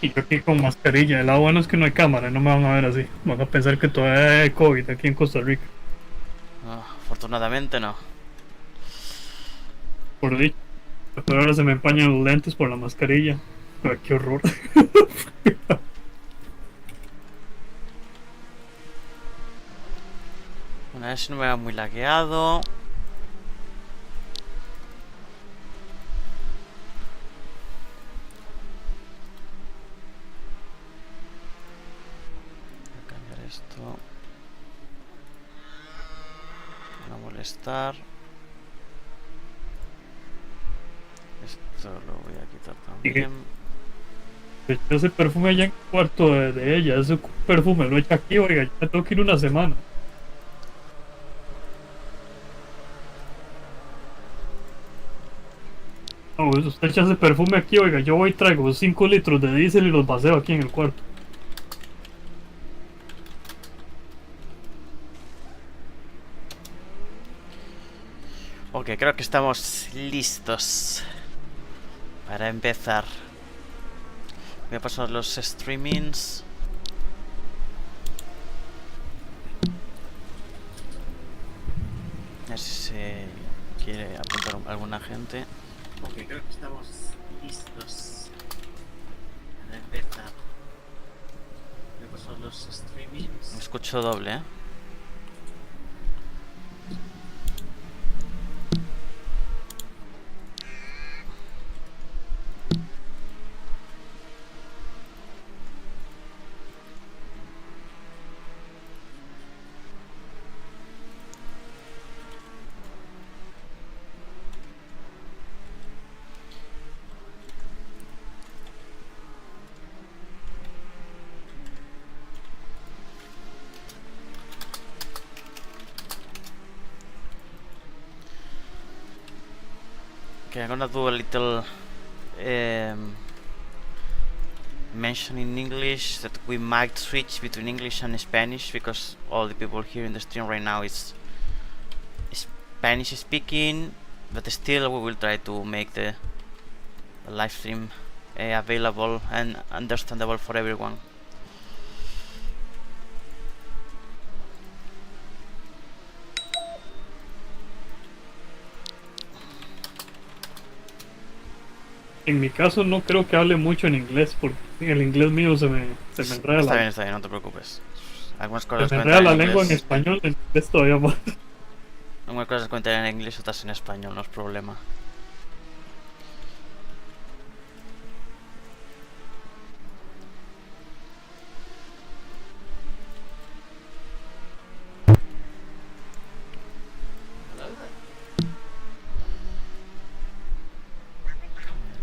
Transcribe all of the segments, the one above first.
Y yo aquí con mascarilla. El lado bueno es que no hay cámara, no me van a ver así. Van a pensar que todavía hay COVID aquí en Costa Rica. Afortunadamente no. Por dicho. Pero ahora se me empañan los lentes por la mascarilla. Pero qué horror. Una vez no me va muy lagueado. Voy a cambiar esto. No molestar. Esto lo voy a quitar Y que también. ese perfume allá en el cuarto de ella. Ese perfume lo echa aquí, oiga. Yo me tengo que ir una semana. No, pues usted echa ese perfume aquí, oiga. Yo voy y traigo 5 litros de diésel y los vacío aquí en el cuarto. Ok, creo que estamos listos para empezar. Voy a pasar los streamings. A ver si se quiere apuntar alguna gente. Ok, creo que estamos listos para empezar. Voy a pasar los streamings. Me escucho doble, ¿eh? Okay, I'm gonna do a little mention in English that we might switch between English and Spanish because all the people here in the stream right now is Spanish speaking, but still we will try to make the live stream available and understandable for everyone. En mi caso no creo que hable mucho en inglés porque el inglés mío se me enreda Está bien, no te preocupes. Algunas cosas la comentar en lengua en inglés. español, en inglés todavía más. Algunas cosas comentar en inglés, otras en español, no es problema.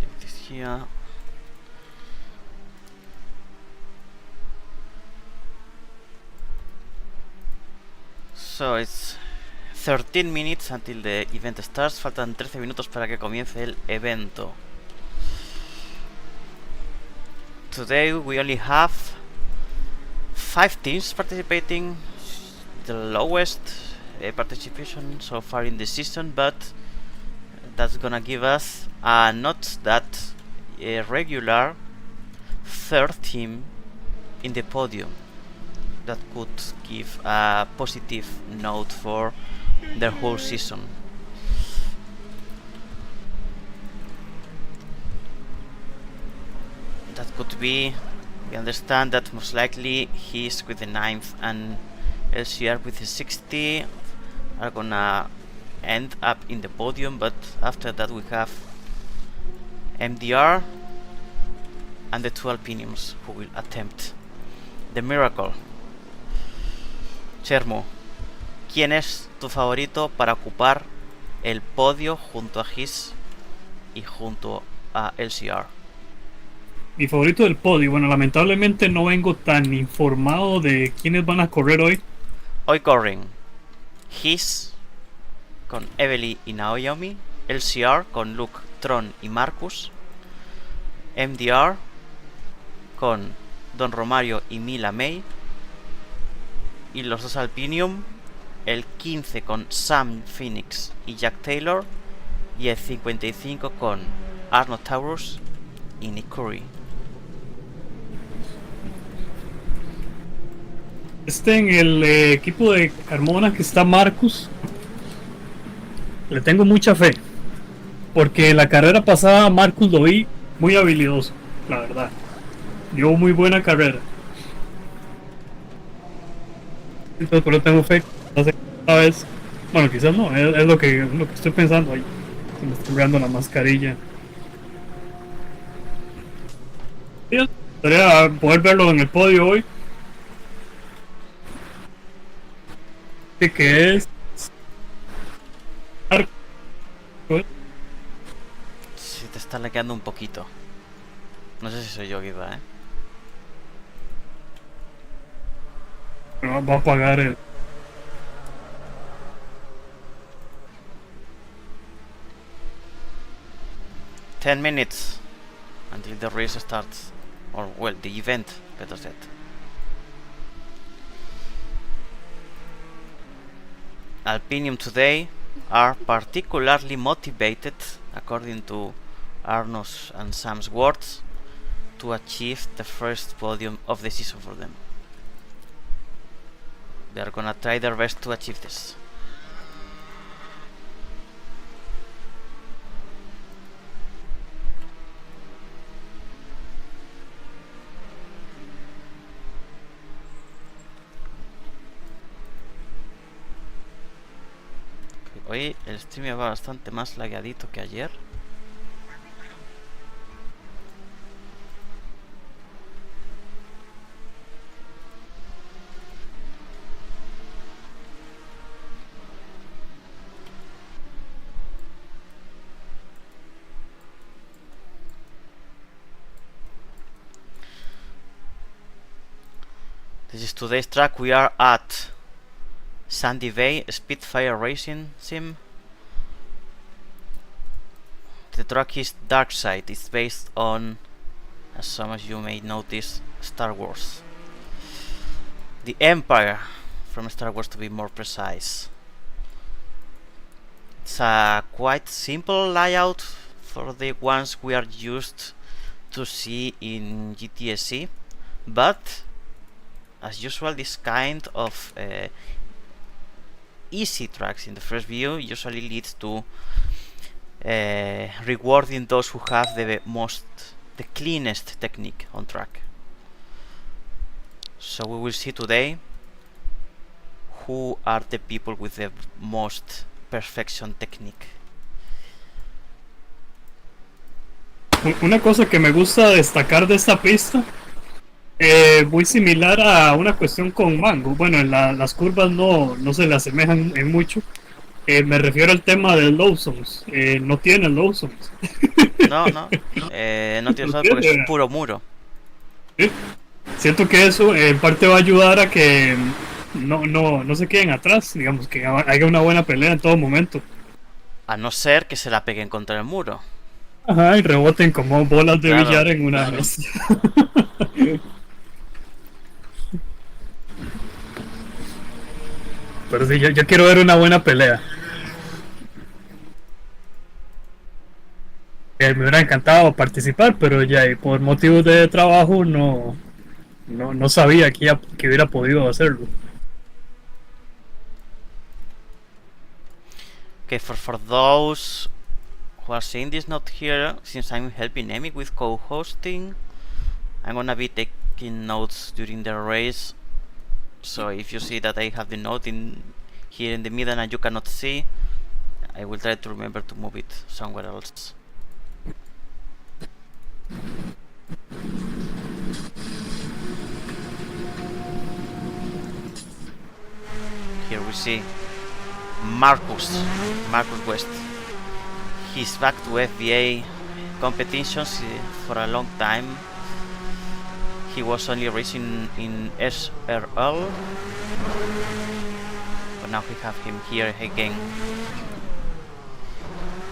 Leave this here. So it's 13 minutes until the event starts. Faltan 13 minutos para que comience el evento. Today we only have 5 teams participating. The lowest participation so far in the season, but that's gonna give us a not that regular third team in the podium. That could give a positive note for their whole season. That could be, we understand that most likely he's with the 9th and LCR with the 60 are gonna end up in the podium, but after that we have MDR and the 2 Alpiniums who will attempt the miracle. Chermo, ¿quién es tu favorito para ocupar el podio junto a His y junto a LCR? Mi favorito del podio, bueno, lamentablemente no vengo tan informado de quiénes van a correr hoy. Hoy corren His con Evely y Naomi, LCR con Luke, Tron y Marcus, MDR con Don Romario y Mila May, y los 2 Alpinium, el 15 con Sam Phoenix y Jack Taylor, y el 55 con Arno Taurus y Nick Curry. En el equipo de Carmona que está Marcus, le tengo mucha fe. Porque la carrera pasada Marcus lo vi muy habilidoso, la verdad. Dio muy buena carrera. Entonces por eso tengo fe. Esta vez, bueno, quizás no, es lo que estoy pensando ahí. Se me está cambiando la mascarilla. Sí, me gustaría poder verlo en el podio hoy. Que es Si te está laqueando un poquito. No sé si soy yo, quizá, va a pagar el 10 minutes until the race starts. Or, well, the event, better said. Alpinium today are particularly motivated, according to Arno's and Sam's words, to achieve the first podium of the season for them. They are gonna try their best to achieve this. Hoy el stream va bastante más lagueadito que ayer. This is today's track. We are at Sandy Bay Spitfire Racing Sim. The track is Darkside. It's based on, as some of you may notice, Star Wars. The Empire from Star Wars, to be more precise. It's a quite simple layout for the ones we are used to see in GTSE, but as usual, this kind of easy tracks in the first view usually leads to rewarding those who have the cleanest technique on track. So we will see today who are the people with the most perfection technique. Una cosa que me gusta destacar de esta pista, muy similar a una cuestión con Mango. Bueno, en las curvas no se le asemejan en mucho. Me refiero al tema del low zones. No tiene low zones. No tiene zones porque es puro muro. ¿Sí? Siento que eso en parte va a ayudar a que no se queden atrás, digamos, que haya una buena pelea en todo momento. A no ser que se la peguen contra el muro. Ajá, y reboten como bolas de billar en una vez. Pero sí, yo quiero ver una buena pelea. Me hubiera encantado participar, pero ya por motivos de trabajo no sabía que hubiera podido hacerlo. Okay, for those who are seeing this not here, since I'm helping Emi with co-hosting, I'm gonna be taking notes during the race. So if you see that I have the note here in the middle and you cannot see, I will try to remember to move it somewhere else. Here we see Marcus West. He's back to FBA competitions for a long time. He was only racing in SRL, but now we have him here again,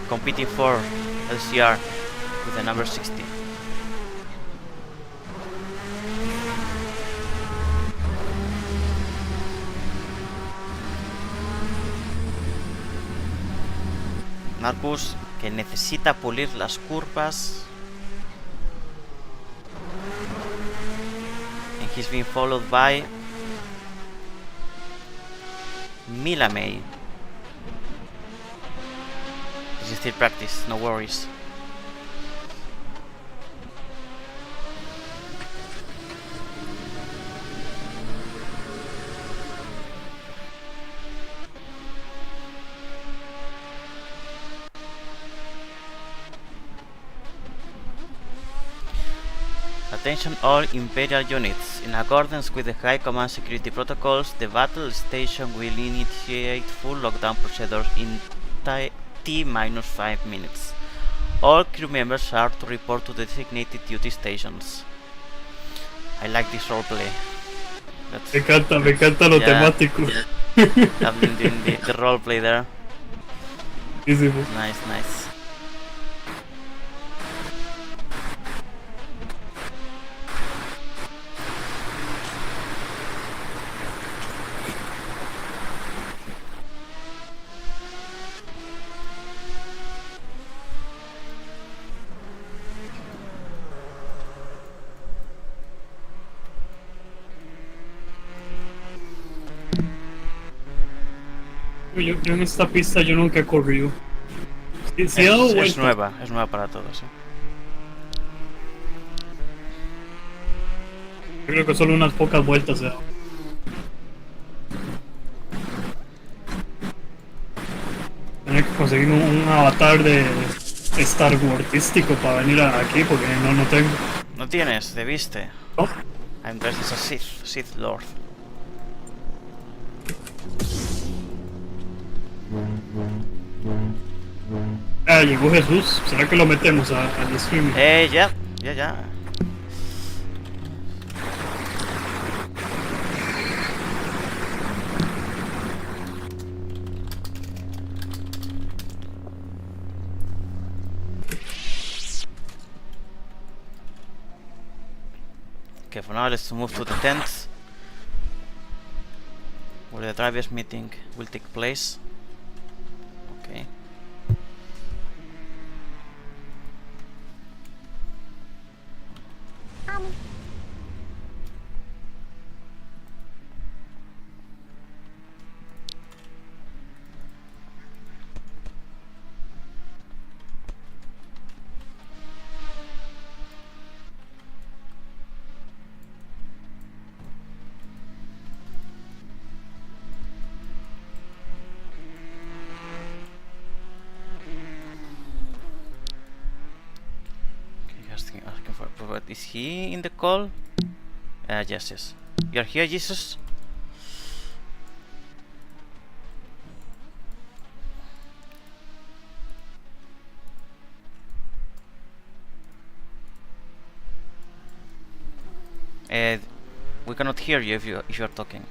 competing for LCR with the number 60. Marcus, que necesita pulir las curvas, and he's being followed by Milamay. This is still practice, no worries. Attention all Imperial units. In accordance with the High Command security protocols, the battle station will initiate full lockdown procedures in T-5 minutes. All crew members are to report to the designated duty stations. I like this roleplay. Me encanta lo temático. I've been doing the roleplay there. Buenísimo. Nice, nice. Yo en esta pista yo nunca he corrido. Sí he dado Es vueltas. es nueva para todos. Yo creo que solo unas pocas vueltas he dado. Tenía que conseguir un avatar de Star Warsístico para venir aquí porque no tengo. ¿No tienes? ¿Debiste? ¿No? I'm dressed as a Sith Lord. Ah, llegó Jesús. ¿Será que lo metemos al streaming? Ya. Okay, for now let's move to the tent where the drivers meeting will take place. Okay. Asking for but is he in the call? Yes. You're here, Jesus? We cannot hear you if you are talking.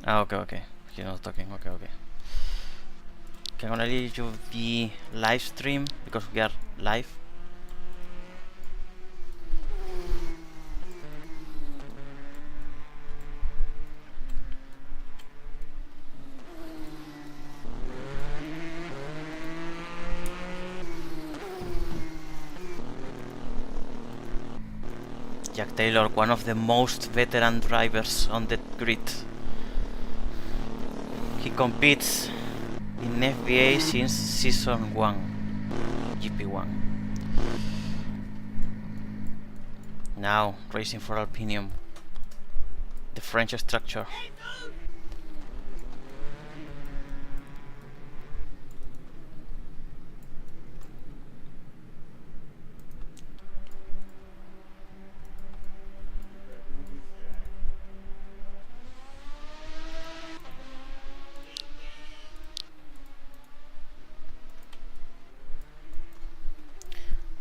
Okay. You're not talking. Okay. Okay, I'm gonna leave you the live stream because we are live. Jack Taylor, one of the most veteran drivers on the grid. He competes in FBA since Season 1, GP1. Now, racing for Alpinium, the French structure.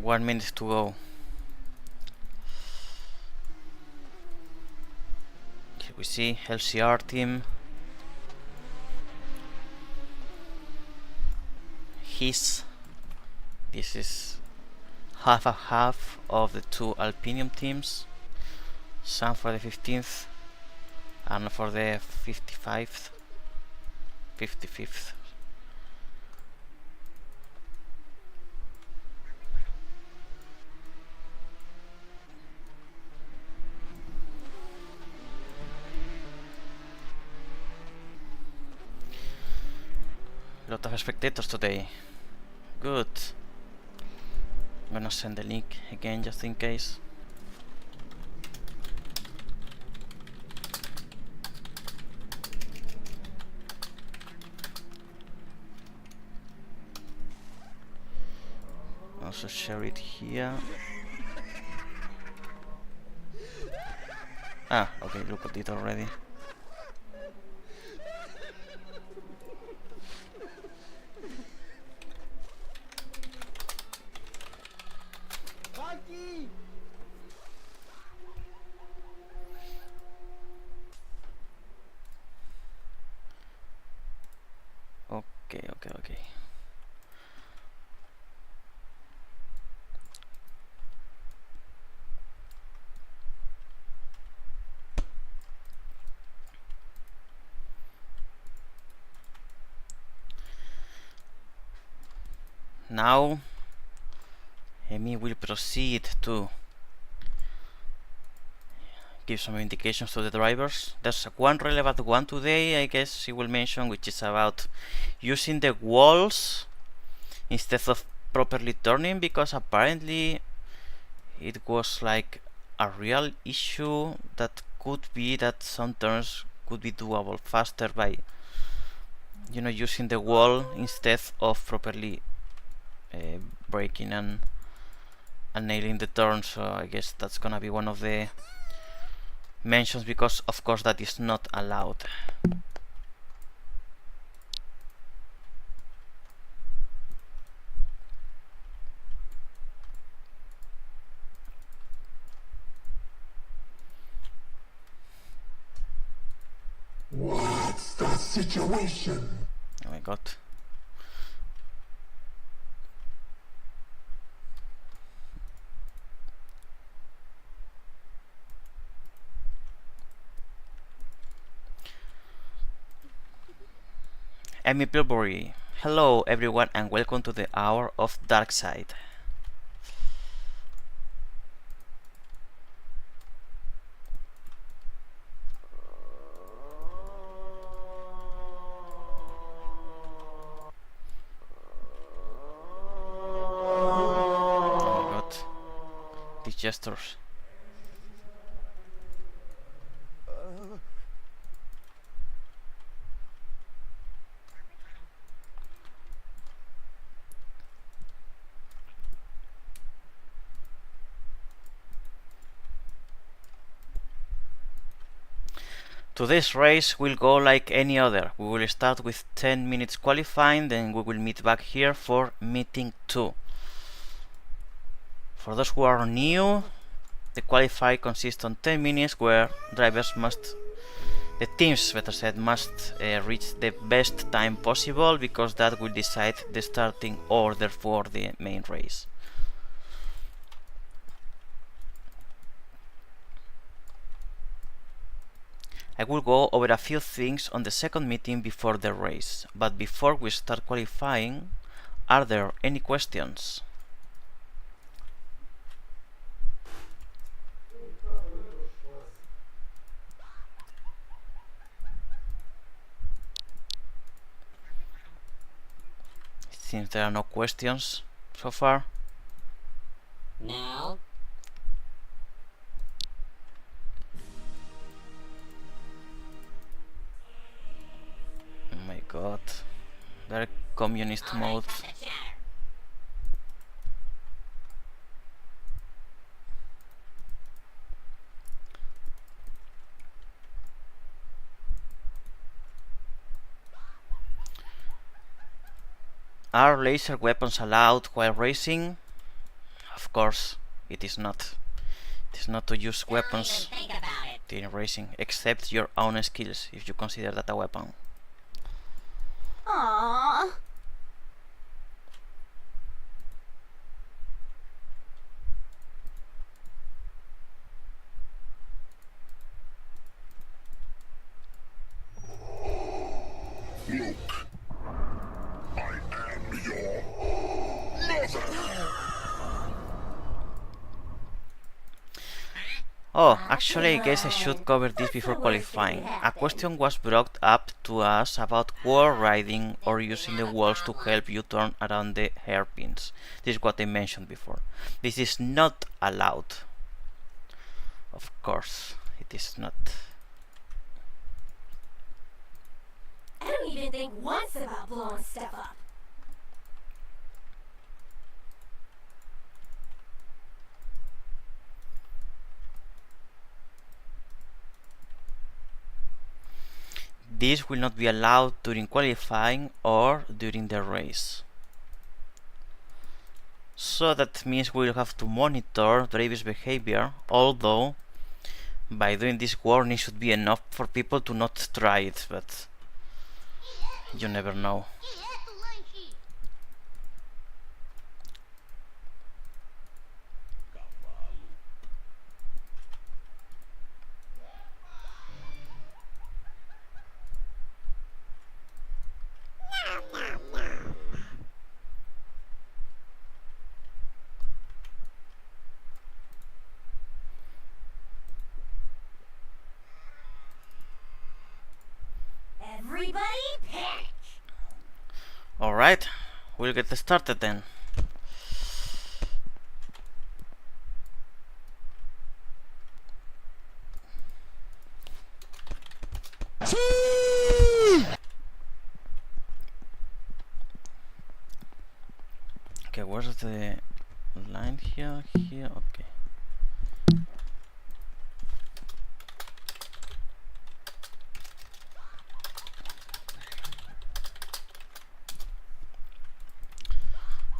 One minute to go. Here we see LCR team. This is half a half of the two Alpinium teams. Some for the 15th and for the 55th. A lot of spectators today. Good. I'm gonna send the link again just in case. Also share it here. Ah, okay, look at it already. Okay. Now, Amy will proceed to give some indications to the drivers. There's one relevant one today, I guess she will mention, which is about using the walls instead of properly turning, because apparently it was like a real issue that could be that some turns could be doable faster by, you know, using the wall instead of properly breaking and nailing the turn. So I guess that's gonna be one of the mentions, because of course that is not allowed. What's the situation? Oh my god. Amy Pilbury. Hello everyone and welcome to the hour of Darkside. Oh my god. These gestures. Today's race will go like any other. We will start with 10 minutes qualifying, then we will meet back here for meeting 2. For those who are new, the qualify consists on 10 minutes where drivers must, the teams better said, must reach the best time possible, because that will decide the starting order for the main race. I will go over a few things on the second meeting before the race, but before we start qualifying, are there any questions? It seems there are no questions so far. Now. Oh my god. Very communist mode. Are laser weapons allowed while racing? Of course, it is not. It is not to use weapons in racing, except your own skills, if you consider that a weapon. Aww. Look, I am your mother. Oh, actually, I guess I should cover this before qualifying. A question was brought up to us about wall riding or using the walls to help you turn around the hairpins. This is what I mentioned before. This is not allowed. Of course, it is not. I don't even think once about blowing stuff up. This will not be allowed during qualifying or during the race. So that means we'll have to monitor drivers' behavior, although by doing this warning should be enough for people to not try it, but you never know. Everybody panic! Alright, we'll get started then. Okay, where's the line here? Here, okay.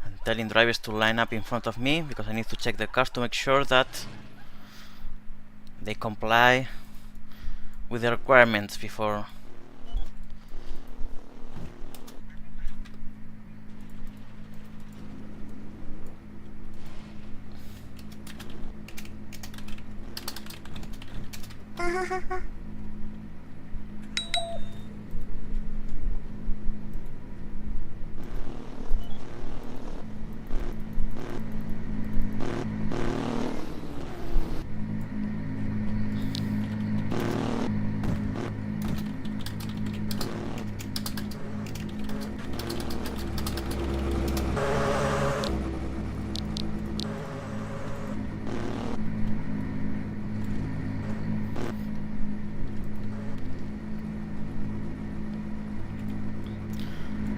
I'm telling drivers to line up in front of me because I need to check the cars to make sure that they comply with the requirements before.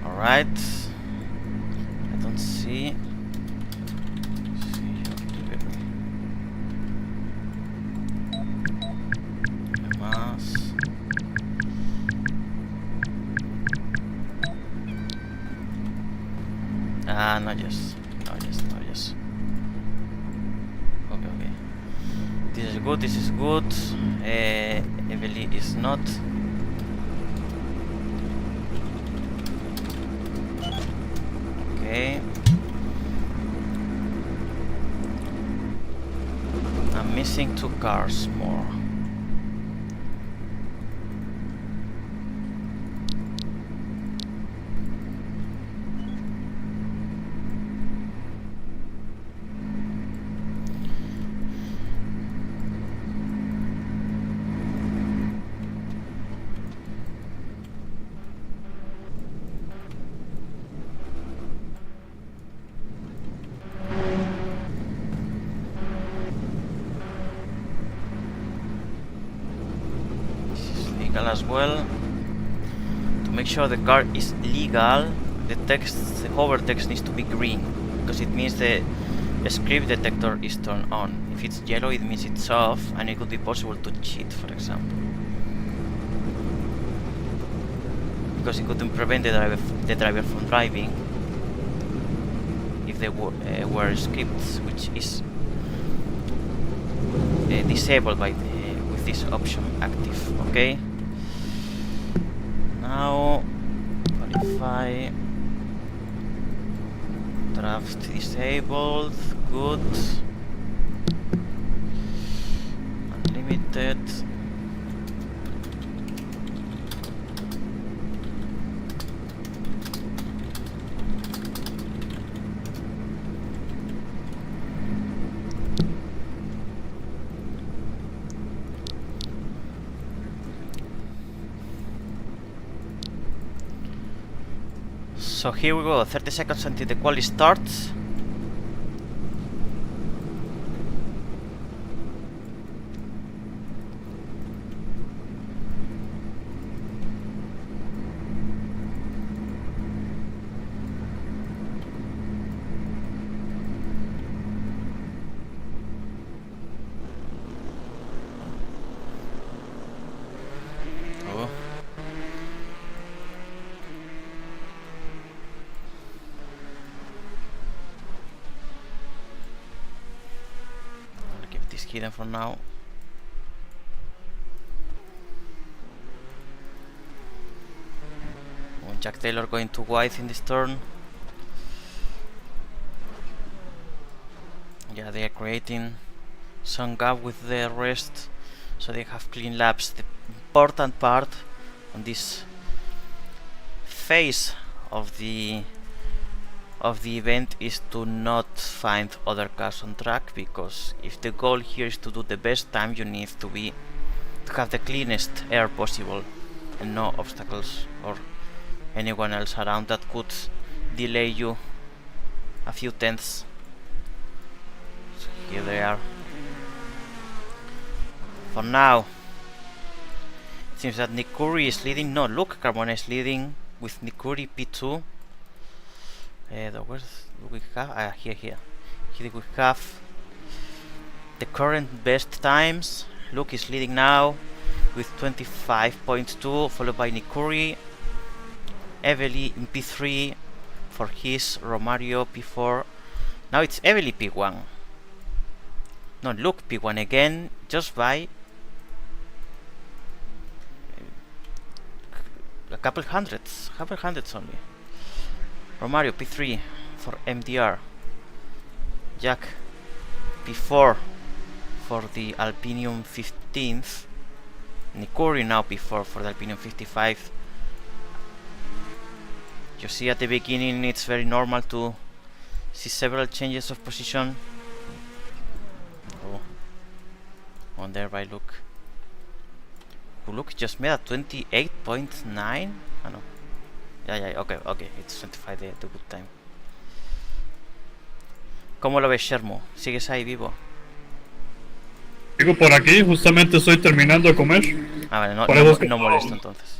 Alright, I don't see. Más. Ah, no, yes. No, yes, no, yes. Okay, okay. This is good, this is good. Emily is not. Okay. I'm missing 2 cars more. As well, to make sure the car is legal, the hover text needs to be green because it means the script detector is turned on. If it's yellow, it means it's off, and it could be possible to cheat, for example, because it couldn't prevent the driver from driving if there were scripts, which is disabled by with this option active. Okay. Now qualify, draft disabled, good, unlimited, So here we go, 30 seconds until the quali starts. Oh. I'll keep this hidden for now. Jack Taylor going too wide in this turn. Yeah, they are creating some gap with the rest, so they have clean laps. The important part on this phase of the event is to not find other cars on track, because if the goal here is to do the best time, you need to have the cleanest air possible and no obstacles or anyone else around that could delay you a few tenths. So here they are. For now, it seems that Nikuri is leading. No, look, Carmona is leading with Nikuri P2. Where do we have? Here. Here we have the current best times. Luke is leading now with 25.2, followed by Nikuri. Evely in P3 for his, Romario P4. Now it's Evely P1. No, Luke P1 again, just by a couple hundreds only. Romario P3 for MDR. Jack P4 for the Alpinium 15th. Nikuri now P4 for the Alpinium 55. You see at the beginning it's very normal to see several changes of position. Oh, on there by Luke. Luke just made a 28.9. Oh no. Yeah, okay, it's 25 the good time. ¿Cómo lo ves, Shermo? ¿Sigues ahí vivo? Sigo por aquí, justamente estoy terminando de comer. Ah, vale, no, Por eso es que no molesto entonces.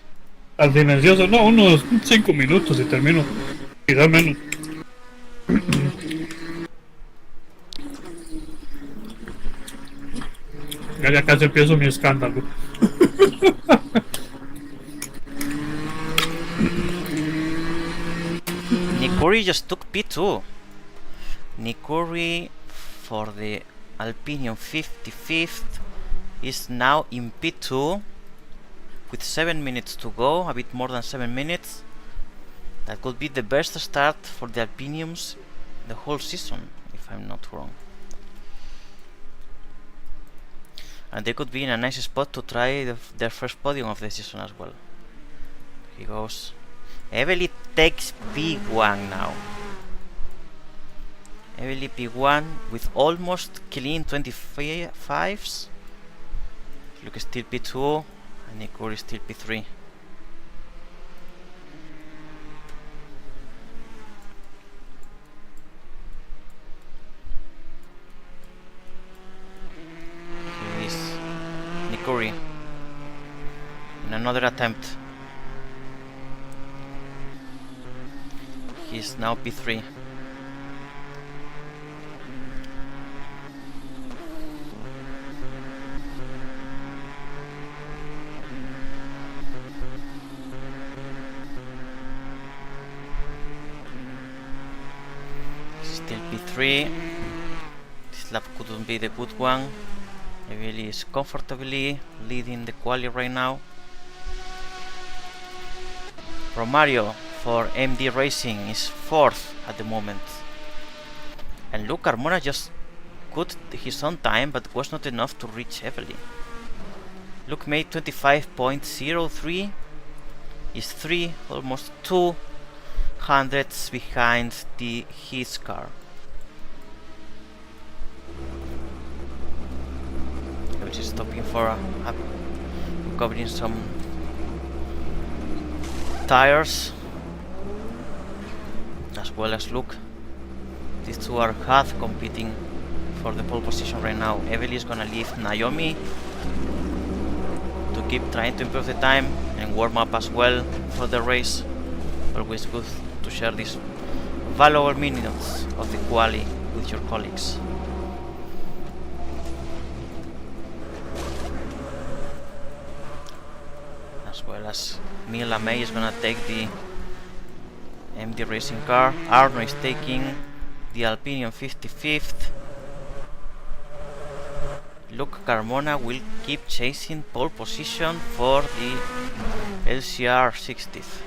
Al silencioso, no, unos 5 minutos y termino. Quizás menos. Ya casi empiezo mi escándalo. Nikuri just took P2. Nikuri for the Alpinium 55th is now in P2 with 7 minutes to go, a bit more than 7 minutes. That could be the best start for the Alpiniums the whole season, if I'm not wrong. And they could be in a nice spot to try their first podium of the season as well. He goes. Evely takes P1 now. Evely P1 with almost clean 25s. Luke is still P2 and Nikuri is still P3. Here is Nikuri in another attempt. He's now P3. Still P3. This lap couldn't be the good one. Evely is comfortably leading the quali right now. Romario for MD Racing is 4th at the moment. And Luke Carmona just got his own time, but was not enough to reach Evely. Luke made 25.03. Is 3, almost 2 hundredths behind his car. Which is stopping for recovering some tires. as well as Luke. These two are hard competing for the pole position right now. Evely is gonna leave Naomi to keep trying to improve the time and warm up as well for the race. Always good to share these valuable minutes of the quali with your colleagues. As well as Mila May is gonna take the MD racing car. Arno is taking the Alpinium 55th. Luke Carmona will keep chasing pole position for the LCR 60th.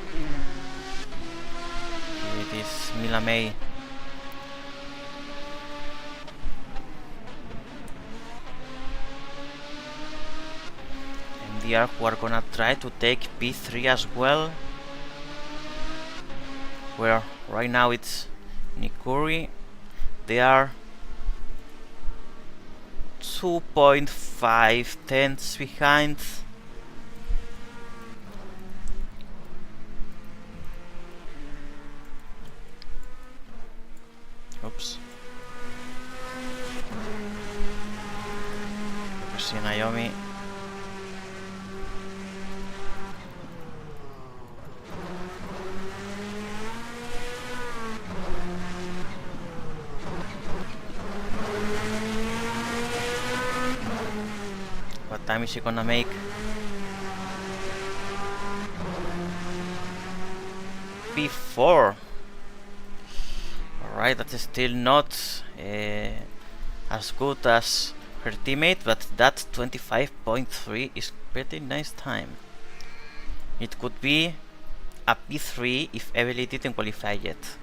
Here it is Mila May. MDR who are gonna try to take P3 as well. Where right now it's Nikuri. They are 2.5 tenths behind. Oops. You see Naomi. What time is she gonna make? P4. Alright, that is still not as good as her teammate, but that 25.3 is pretty nice time. It could be a P3 if Evely didn't qualify yet.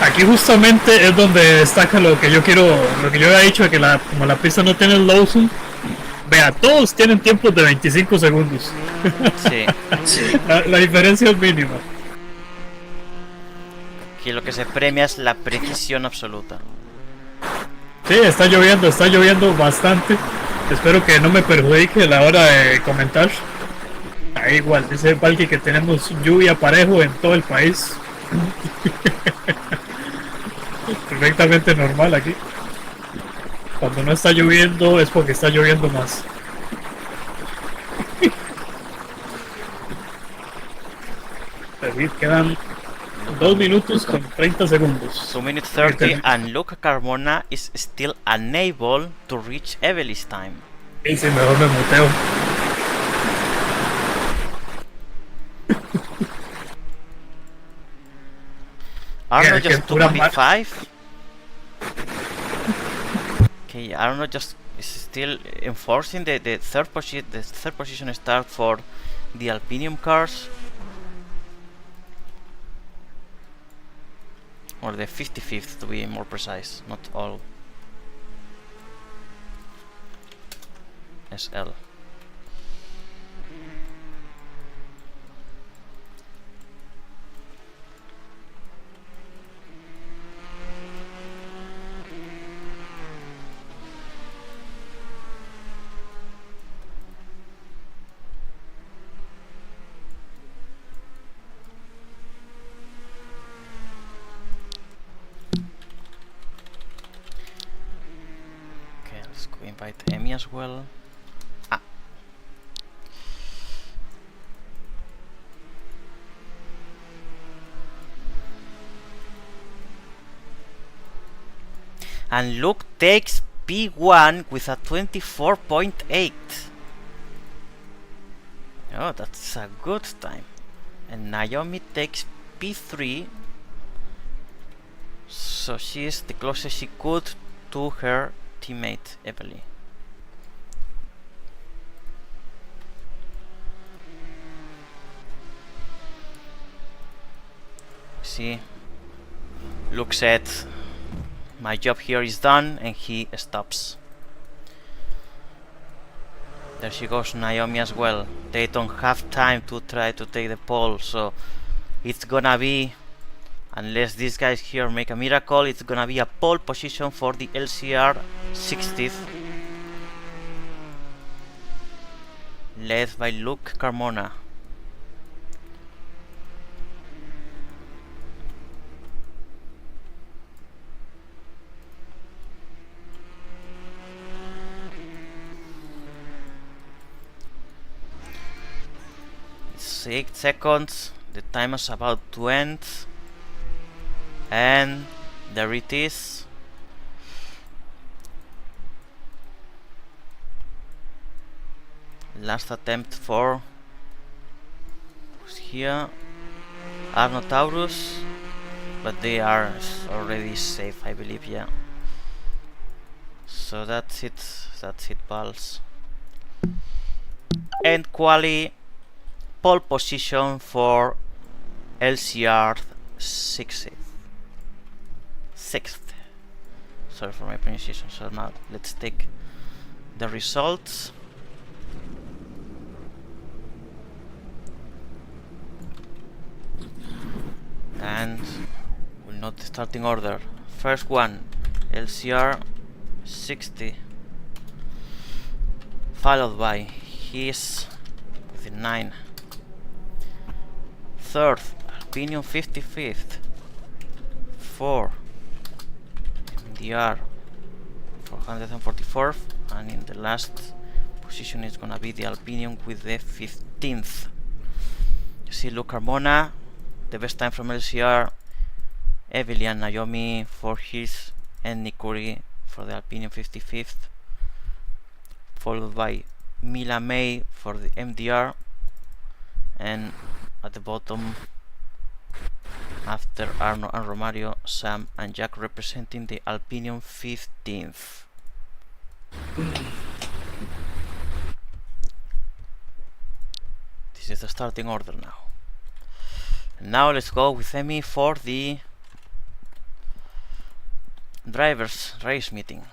Aquí justamente es donde destaca lo que yo había dicho, de que como la pista no tiene low zoom, vea, todos tienen tiempos de 25 segundos. Sí. La diferencia es mínima. Que lo que se premia es la precisión absoluta. Sí, está lloviendo bastante. Espero que no me perjudique a la hora de comentar. Ahí igual, dice Valky que tenemos lluvia parejo en todo el país. Perfectamente normal aquí. Cuando no está lloviendo es porque está lloviendo más. David, quedan 2 minutos con 30 segundos. 2 minutes 30 and Luke Carmona is still unable to reach Evely's time. Y si mejor me muteo. Arno just 225. Okay, Arno just is still enforcing the third position start for the Alpinium cars. Or the 55th to be more precise, not all. SL. Invite Emi as well. And Luke takes P1 with a 24.8. Oh, that's a good time. And Naomi takes P3. So she is the closest she could to her teammate Evely. See, Luke said, my job here is done, and he stops. There she goes, Naomi as well. They don't have time to try to take the pole, so it's gonna be, unless these guys here make a miracle, it's gonna be a pole position for the LCR 60th. led by Luke Carmona. It's 8 seconds, the time is about to end, and there it is. Last attempt for here Arnotaurus, but they are already safe, I believe. Yeah, so that's it, pals. And quali pole position for LCR 6th. Sorry for my pronunciation. So now let's take the results. And we'll note the starting order. First one, LCR 60, followed by his with 9. Third, Alpinion 55th, 4. MDR 444th, and in the last position is gonna be the Alpinion with the 15th. You see Luke Carmona, the best time from LCR, Evelian Naomi for his, and Nikuri for the Alpinion 55th, followed by Mila May for the MDR, and at the bottom, after Arno and Romario, Sam and Jack representing the Alpinion 15th. This is the starting order now. Now let's go with Emmy for the drivers race meeting.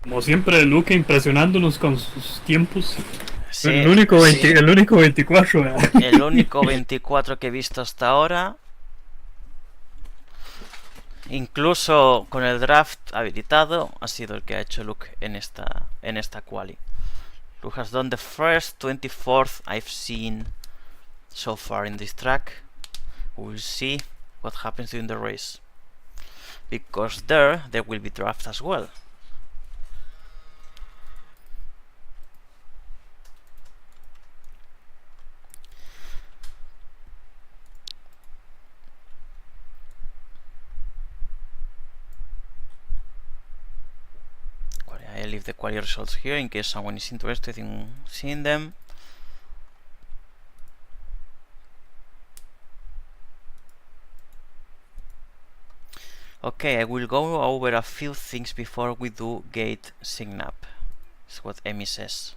Como siempre, Luke impresionándonos con sus tiempos. Sí, el único 24. El único 24 que he visto hasta ahora. Incluso con el draft habilitado, ha sido el que ha hecho Luke en esta quali. Luke has done the first 24th I've seen so far in this track. We'll see what happens during the race, because there will be draft as well. I leave the quality results here in case someone is interested in seeing them. Okay, I will go over a few things before we do gate sign up. That's what Emmy says.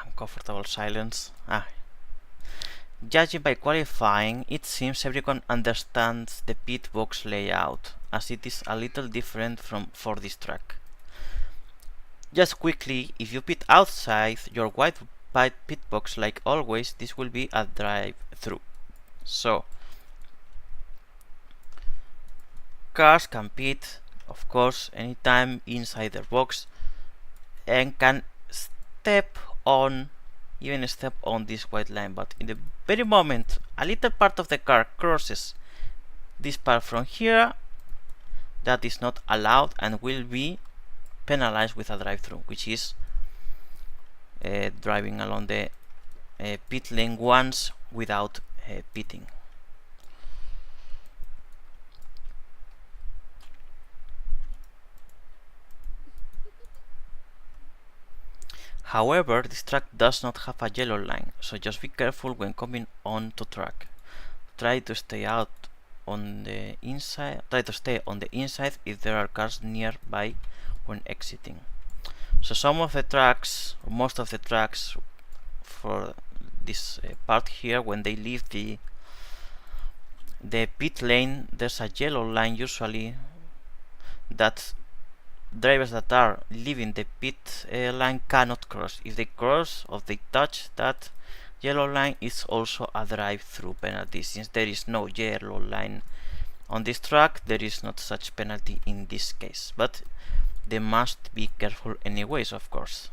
Uncomfortable silence. Judging by qualifying, it seems everyone understands the pit box layout, as it is a little different for this track. Just quickly, if you pit outside your white pit box like always, this will be a drive-through. So, cars can pit, of course, anytime inside their box, and can even step on this white line, but in the very moment a little part of the car crosses this part from here, that is not allowed and will be penalized with a drive-through, which is driving along the pit lane once without pitting. However, this track does not have a yellow line, so just be careful when coming on to track. Try to stay on the inside if there are cars nearby when exiting. So some of the tracks, or most of the tracks for this part here, when they leave the pit lane, there's a yellow line usually that drivers that are leaving the pit line cannot cross. If they cross or they touch that yellow line, it's also a drive-through penalty. Since there is no yellow line on this track, there is not such penalty in this case, but they must be careful anyways, of course.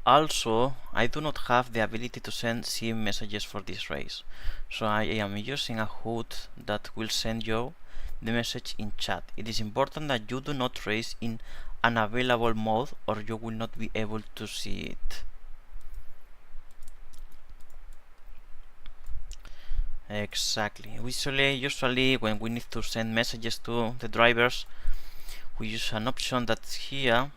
Also, I do not have the ability to send sim messages for this race, so I am using a HUD that will send you the message in chat. It is important that you do not race in unavailable mode or you will not be able to see it. Exactly. Usually when we need to send messages to the drivers, we use an option that's here.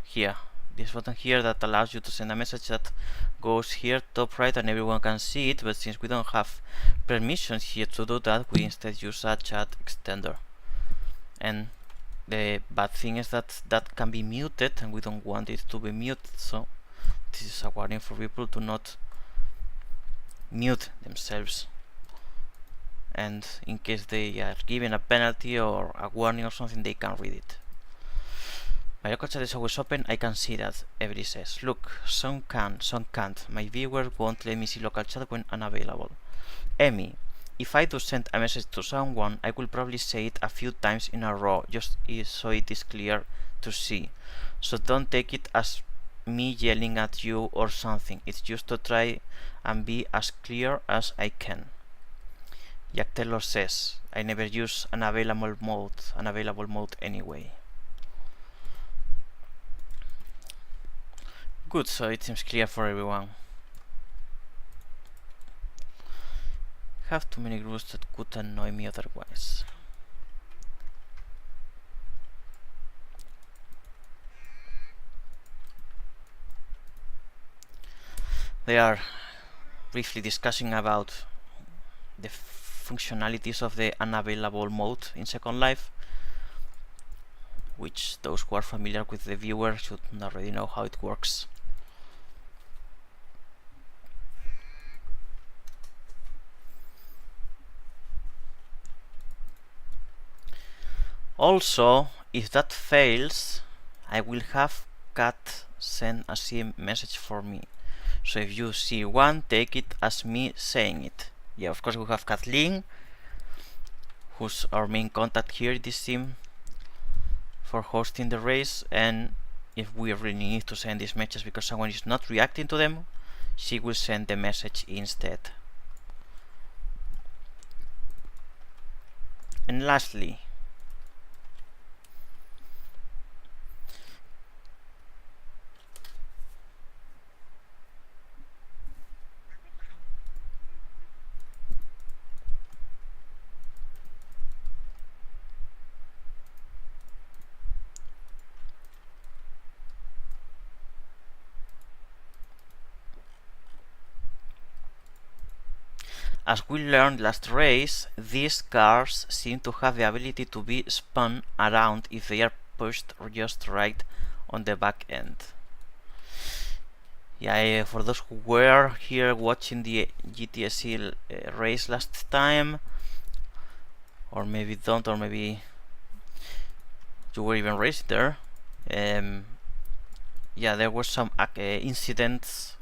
Here, this button here that allows you to send a message that goes here top right and everyone can see it, but since we don't have permissions here to do that, we instead use a chat extender. And the bad thing is that that can be muted and we don't want it to be muted, so this is a warning for people to not mute themselves, and in case they are given a penalty or a warning or something, they can read it. My local chat is always open. I can see that everybody says, look, some can, some can't. My viewer won't let me see local chat when unavailable. Emmy, if I do send a message to someone, I will probably say it a few times in a row, just so it is clear to see. So don't take it as me yelling at you or something. It's just to try and be as clear as I can. Jack Taylor says, I never use unavailable mode anyway. Good, so it seems clear for everyone. Have too many rules that could annoy me otherwise. They are briefly discussing about the functionalities of the unavailable mode in Second Life, which those who are familiar with the viewer should already know how it works. Also, if that fails, I will have Cat send a CM message for me. So if you see one, take it as me saying it. Yeah, of course we have Kathleen, who's our main contact here in this team for hosting the race, and if we really need to send these messages because someone is not reacting to them, she will send the message instead. And lastly, As we learned last race, these cars seem to have the ability to be spun around if they are pushed just right on the back end. Yeah, for those who were here watching the GTSE race last time, or maybe don't, or maybe you were even racing there, yeah, there were some incidents,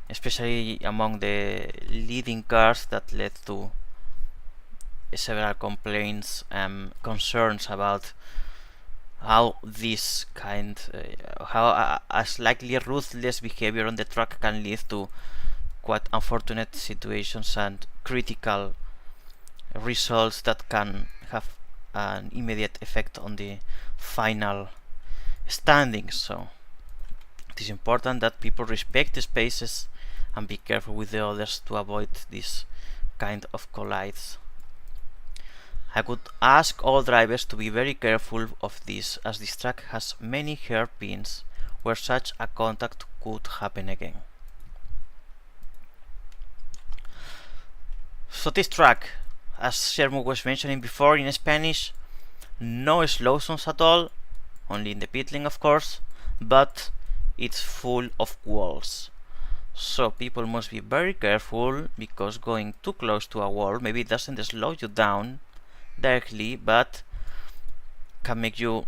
especially among the leading cars, that led to several complaints and concerns about how this kind, how a slightly ruthless behavior on the track can lead to quite unfortunate situations and critical results that can have an immediate effect on the final standings. So it is important that people respect the spaces and be careful with the others to avoid this kind of collides. I would ask all drivers to be very careful of this, as this track has many hairpins where such a contact could happen again. So this track, as Shermo was mentioning before in Spanish, no slow zones at all, only in the pit lane of course, but it's full of walls. So people must be very careful, because going too close to a wall maybe doesn't slow you down directly, but can make you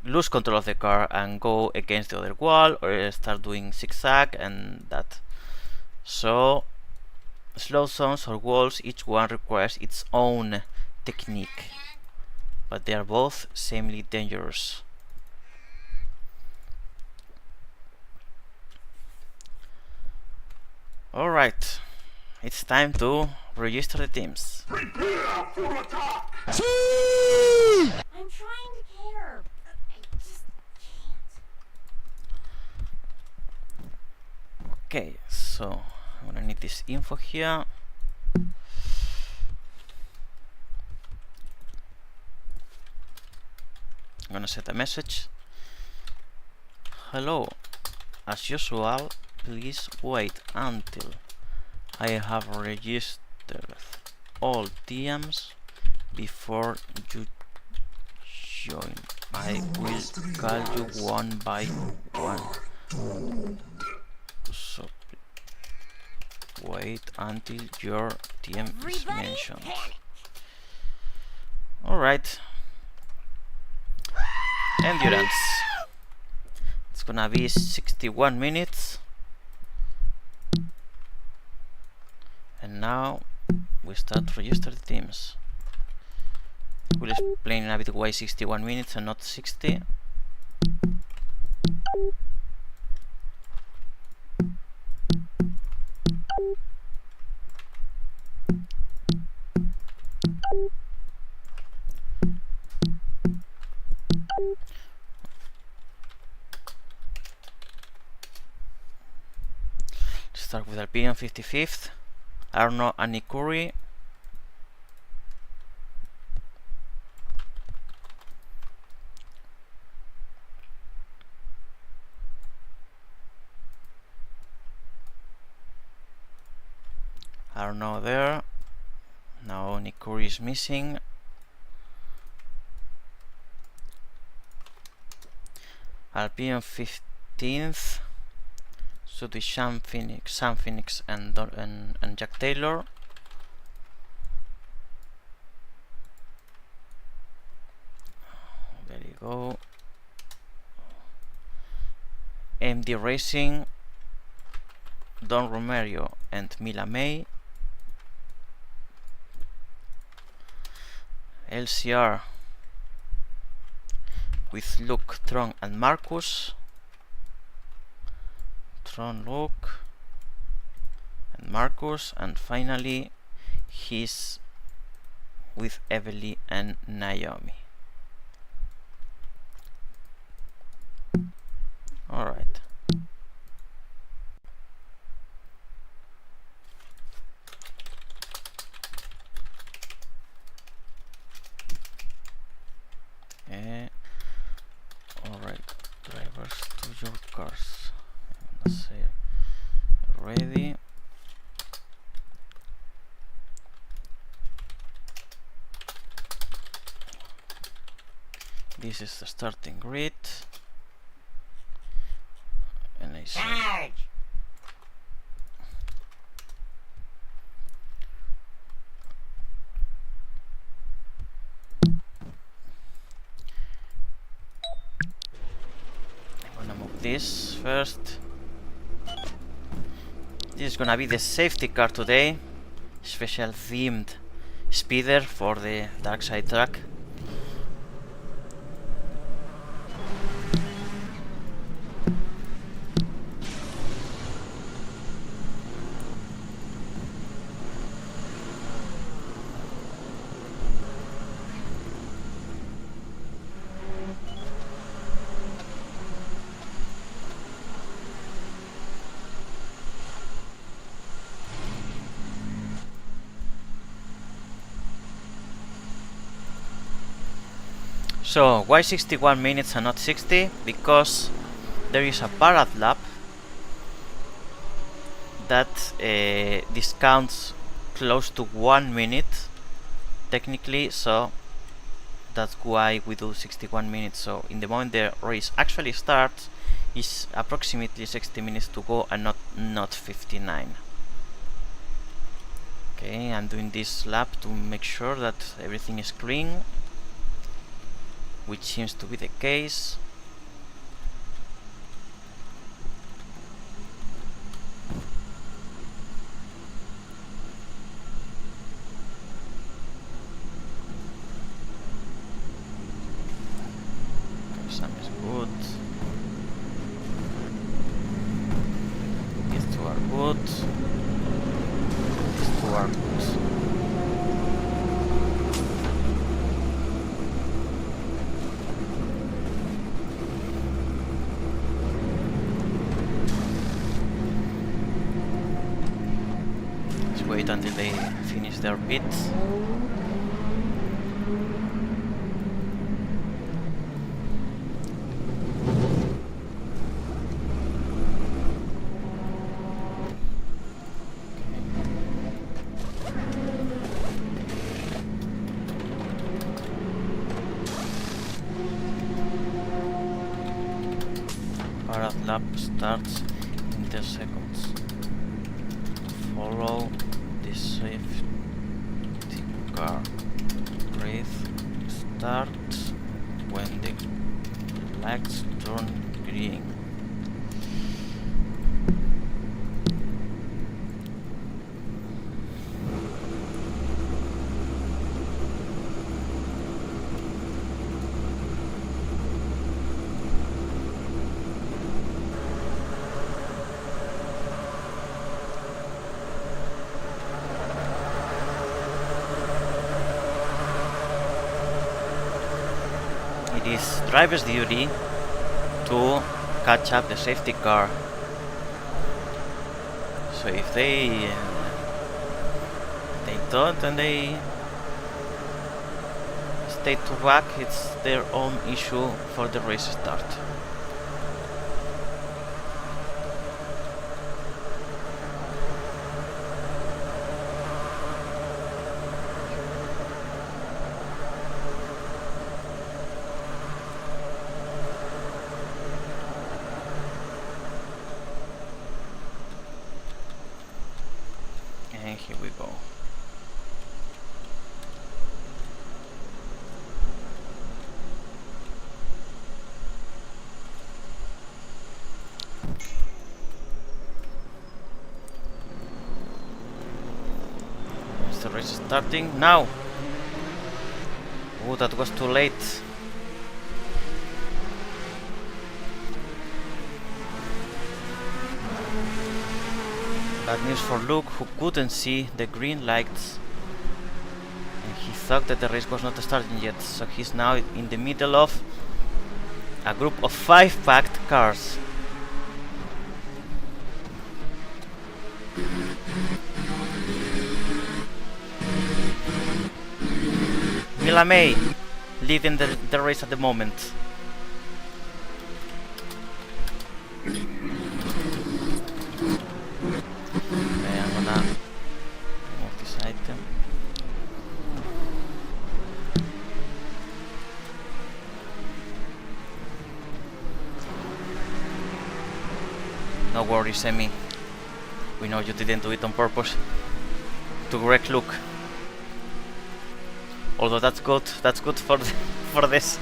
lose control of the car and go against the other wall, or start doing zigzag and that. So slow zones or walls, each one requires its own technique, but they are both samely dangerous. Alright, it's time to register the teams. Prepare for attack! I'm trying to care. I just can't. Okay, so I'm gonna need this info here. I'm gonna set a message. Hello, as usual, please wait until I have registered all TMs before you join. I will call you one by one. So wait until your TM is mentioned. Alright. Endurance. It's gonna be 61 minutes. And now we start to register the teams. We'll explain in a bit why 61 minutes and not 60. Start with Alpinion 55th, Arno Anikuri, Arno there. Now Nikuri is missing. Alpinion 15th. Should be Sam Phoenix and Jack Taylor. There you go. MD Racing, Don Romero and Mila May. LCR with Luke, Tron and Marcus. Tron, Luke and Marcus, and finally he's with Evely and Naomi. Alright. Alright, drivers to your cars. Let's say ready. This is the starting grid, and I say I'm gonna move this first. This is gonna be the safety car today, special themed speeder for the Darkside track. So, why 61 minutes and not 60? Because there is a parad lap that discounts close to 1 minute technically, so that's why we do 61 minutes. So in the moment the race actually starts is approximately 60 minutes to go and not 59. Okay, I'm doing this lap to make sure that everything is clean, which seems to be the case. Okay, some is good. These two are good. These two are good. Wait until they finish their bits. Parad lap starts in 10 seconds. Follow the safety car. Breathe. Start when the lights turn green. It is driver's duty to catch up the safety car. So if they don't and they stay to back, it's their own issue for the race start. And here we go. Is the race starting now? Oh, that was too late. Bad news for Luke, who couldn't see the green lights, and he thought that the race was not starting yet, so he's now in the middle of a group of 5 packed cars. Mila May leading the race at the moment. I'm gonna remove this item. No worries, Emmy. We know you didn't do it on purpose to wreck Luke. Although that's good for for this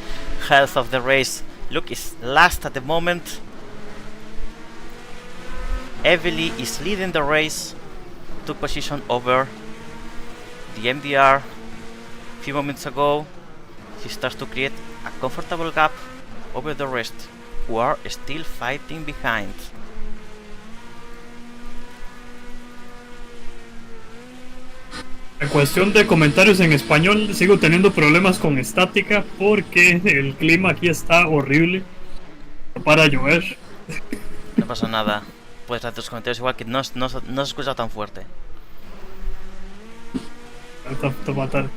health of the race. Luke is last at the moment. Evely is leading the race. Took position over the MDR a few moments ago. He starts to create a comfortable gap over the rest, who are still fighting behind. En cuestión de comentarios en español, sigo teniendo problemas con estática porque el clima aquí está horrible. No para llover. No pasa nada. Puedes hacer tus comentarios igual, que no se escucha tan fuerte. Falta matar.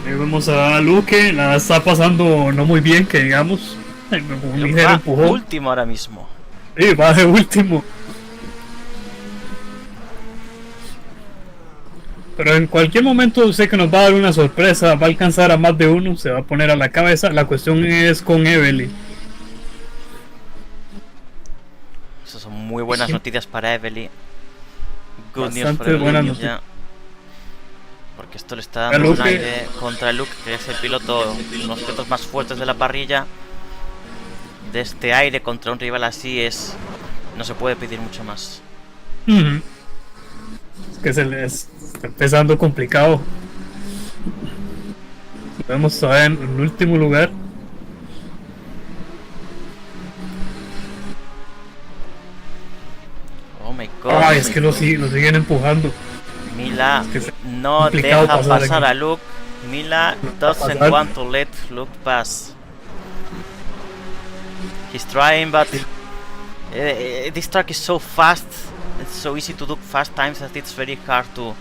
Ahí vemos a Luke, la está pasando no muy bien, que digamos. Un Luke ligero va empujón. último ahora mismo. Sí, va de último. Pero en cualquier momento sé que nos va a dar una sorpresa, va a alcanzar a más de uno, se va a poner a la cabeza. La cuestión es con Evely. Esas son muy buenas noticias para Evely. Good news Bastante for Evely, buenas ya. noticias. Porque esto le está dando A un Luke. aire contra Luke, que es el piloto, uno de los pilotos más fuertes de la parrilla. De este aire contra un rival así no se puede pedir mucho más. Es que se les está empezando complicado. Vemos todavía en último lugar. Oh my god. Ay, es que lo siguen empujando. Mila Es que no complicado deja pasar pasar aquí. a Luke. Mila doesn't pasar. want to let Luke pass. He's trying, but this track is so fast. It's so easy to do fast times that it's very hard to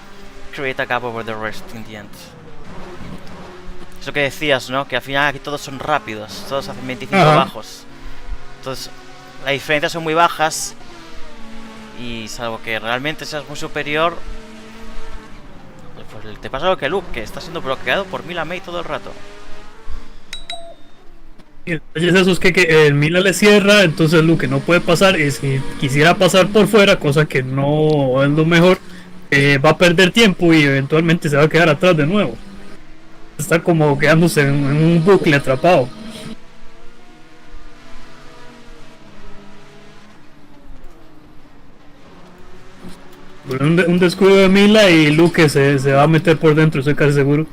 create a gap over the rest in the end. Eso que decías, ¿no? Que al final aquí todos son rápidos, todos hacen 25 Ajá. bajos. Entonces, las diferencias son muy bajas. Y salvo que realmente seas muy superior, pues te pasa lo que Luke, que está siendo bloqueado por Mila May todo el rato. Y eso es que el Mila le cierra, entonces Luke no puede pasar. Y si quisiera pasar por fuera, cosa que no es lo mejor, va a perder tiempo y eventualmente se va a quedar atrás de nuevo. Está como quedándose en un bucle atrapado. Un descuido de Mila y Luke se va a meter por dentro, estoy casi seguro.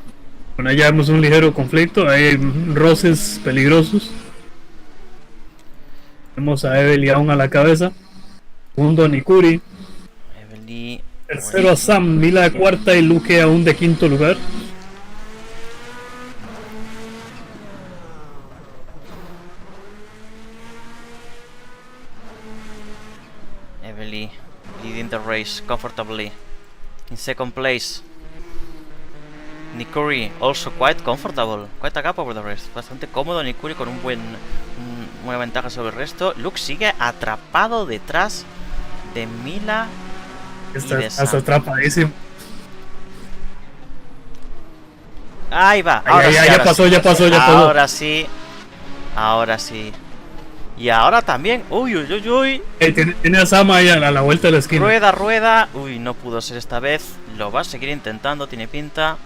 Bueno, ya vemos un ligero conflicto, hay roces peligrosos. Vemos a Evely aún a la cabeza. Segundo a Nikuri. Evely. Tercero a Sam, Mila de cuarta y Luke aún de quinto lugar. Evely leading the race comfortably. In second place. Nikuri also quite comfortable. Quite a gap over the rest. Bastante cómodo Nikuri con buena ventaja sobre el resto. Luke sigue atrapado detrás de Mila y de Sam. Hasta atrapadísimo. Ahí va. Ya pasó. Ahora sí. Ahora sí. Y ahora también. Uy. Tiene a Sam ahí a la vuelta de la esquina. Rueda. Uy, no pudo ser esta vez. Lo va a seguir intentando, tiene pinta.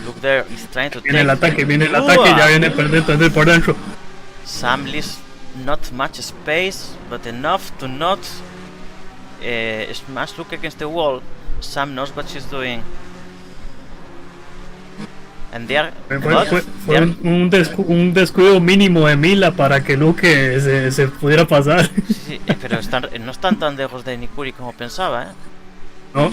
Look there, he's trying to Viene el ataque, Uah. ya viene perdiendo por dentro. Sam leaves not much space, but enough to not smash Luke against the wall. Sam knows what she's doing. And they are, Fue un descuido mínimo de Mila para que Luke se pudiera pasar. sí, pero no están tan lejos de Nikuri como pensaba, ¿eh? ¿No?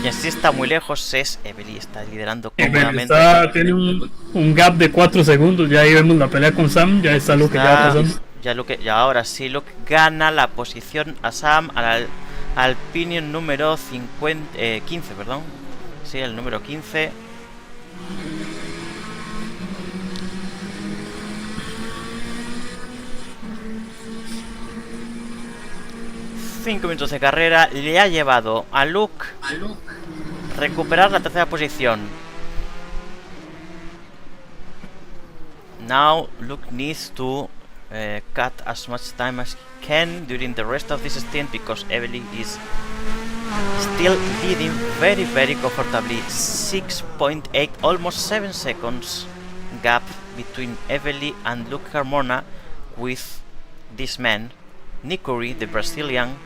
Quien sí está muy lejos es Evely, está liderando cómodamente. Tiene un gap de 4 segundos, ya ahí vemos la pelea con Sam, ya está Luke ya pasando. Ya ahora sí, Luke gana la posición a Sam al pinion número 15, perdón. Sí, el número 15. Cinco minutos de carrera le ha llevado a Luke recuperar la tercera posición Now Luke needs to cut as much time as he can during the rest of this stint, because Evely is still leading very comfortably. 6.8, almost 7 seconds gap between Evely and Luke Carmona, with this man, Nikuri, the Brazilian,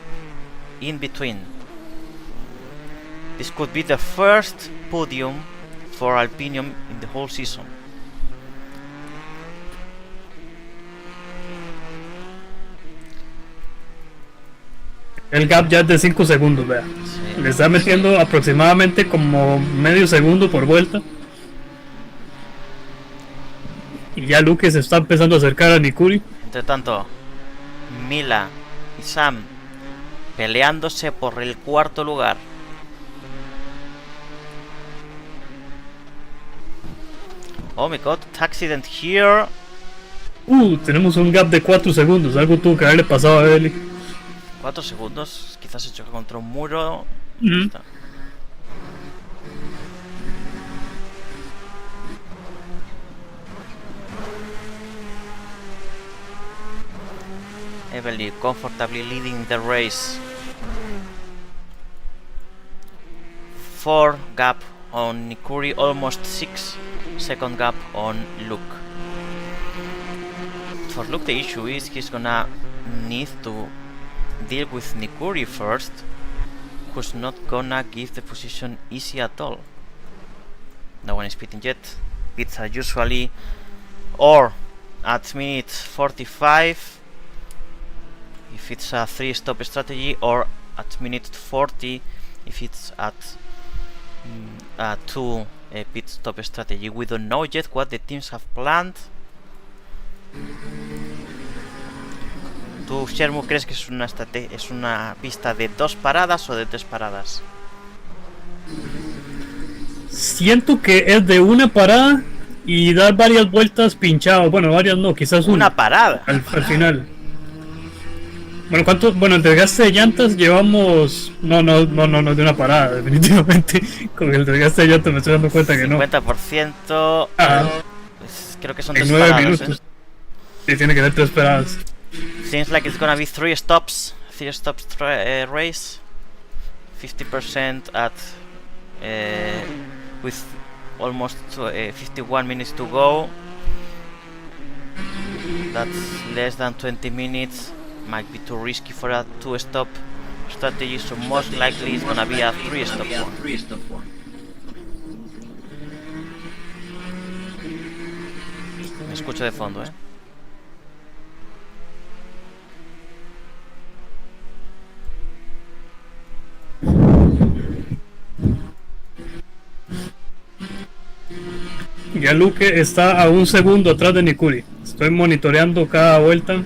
in between. This could be the first podium for Alpinium in the whole season. El gap ya es de 5 segundos, vea. Sí. Le está metiendo aproximadamente como medio segundo por vuelta. Y ya Luke se está empezando a acercar a Nikuri. Entre tanto, Mila y Sam peleándose por el cuarto lugar. Oh my god, accident here. Tenemos un gap de 4 segundos. Algo tuvo que haberle pasado a Evely. 4 segundos, quizás se choca contra un muro. Está. Evely comfortably leading the race. 4 gap on Nikuri, almost 6 second gap on Luke. For Luke, the issue is he's gonna need to deal with Nikuri first, who's not gonna give the position easy at all. No one is pitting yet. Pits are usually or at minute 45 if it's a 3-stop strategy, or at minute 40 if it's at a 2 pit stop strategy. We don't know yet what the teams have planned. ¿Tú, Shermu, crees que es una pista de 2 paradas o de 3 paradas? Siento que es de una parada y dar varias vueltas pinchado. Bueno, varias no, quizás una parada al final. Bueno, ¿cuánto? Bueno, el desgaste de llantas llevamos. No, de una parada, definitivamente. Con el desgaste de llantas me estoy dando cuenta que no. 50%. Creo que son 3 9 paradas. minutos. Sí, tiene que ser 3 paradas. Seems like it's gonna be 3 stops. 3 stops race. 50% at with almost 51 minutes to go. That's less than 20 minutes. Might be too risky for a 2-stop strategy, so most likely it's gonna be a 3-stop one. Me escucho de fondo, Ya Luke está a 1 segundo atrás de Nikuri. Estoy monitoreando cada vuelta.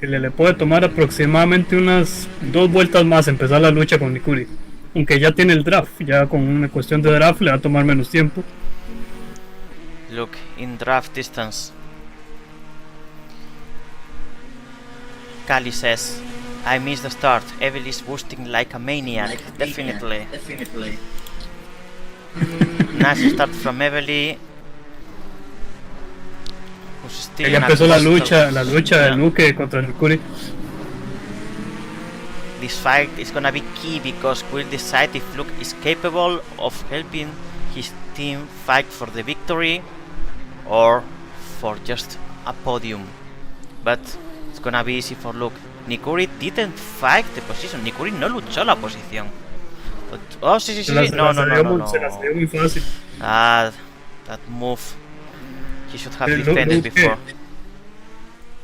Que le puede tomar aproximadamente unas 2 vueltas más empezar la lucha con Nikuri. Aunque ya tiene el draft, ya con una cuestión de draft le va a tomar menos tiempo. Look, in draft distance. Kali says, I missed the start. Evely is boosting like a maniac. Definitely. Nice start from Evely. Ya empezó la lucha de Luke contra Nikuri. This fight is gonna be key because we'll decide if Luke is capable of helping his team fight for the victory or for just a podium. But it's gonna be easy for Luke. Nikuri didn't fight the position. Nikuri no luchó la posición. But, oh, sí. No. Se las dio muy fácil. That move. He should have defended before.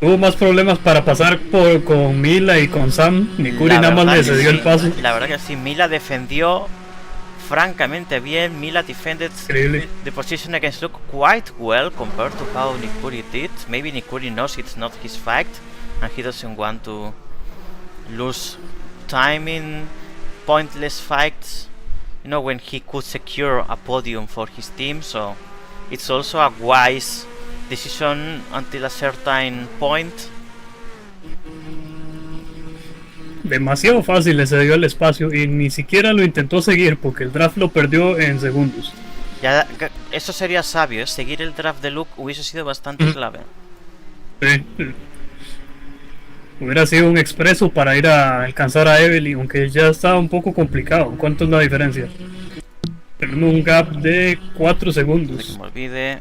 Tuvo más problemas para pasar con Mila y con Sam. Nikuri nada más le cedió el paso. La verdad que sí, Mila defendió francamente bien. Mila defended the position against Luke quite well compared to how Nikuri did. Maybe Nikuri knows it's not his fight and he doesn't want to lose time in pointless fights, you know, when he could secure a podium for his team. So it's also a wise decision until a certain point. Demasiado fácil le cedió el espacio y ni siquiera lo intentó seguir porque el draft lo perdió en segundos. Ya, eso sería sabio, ¿eh? Seguir el draft de Luke hubiese sido bastante clave. Sí. Hubiera sido un expreso para ir a alcanzar a Evelyn, aunque ya estaba un poco complicado. ¿Cuánto es la diferencia? Tenemos un gap de 4 De que segundos. me olvide.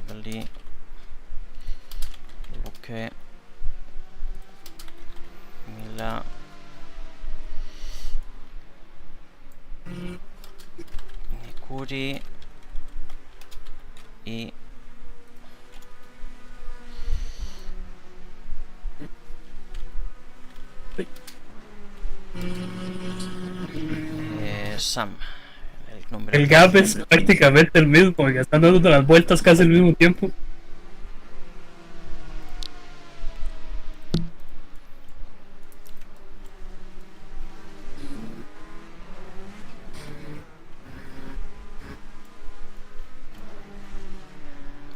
Evelyn. Luke. Mila. Nikuri. Y Sam. El número El 3. gap es prácticamente el mismo, porque están dando las vueltas casi al mismo tiempo.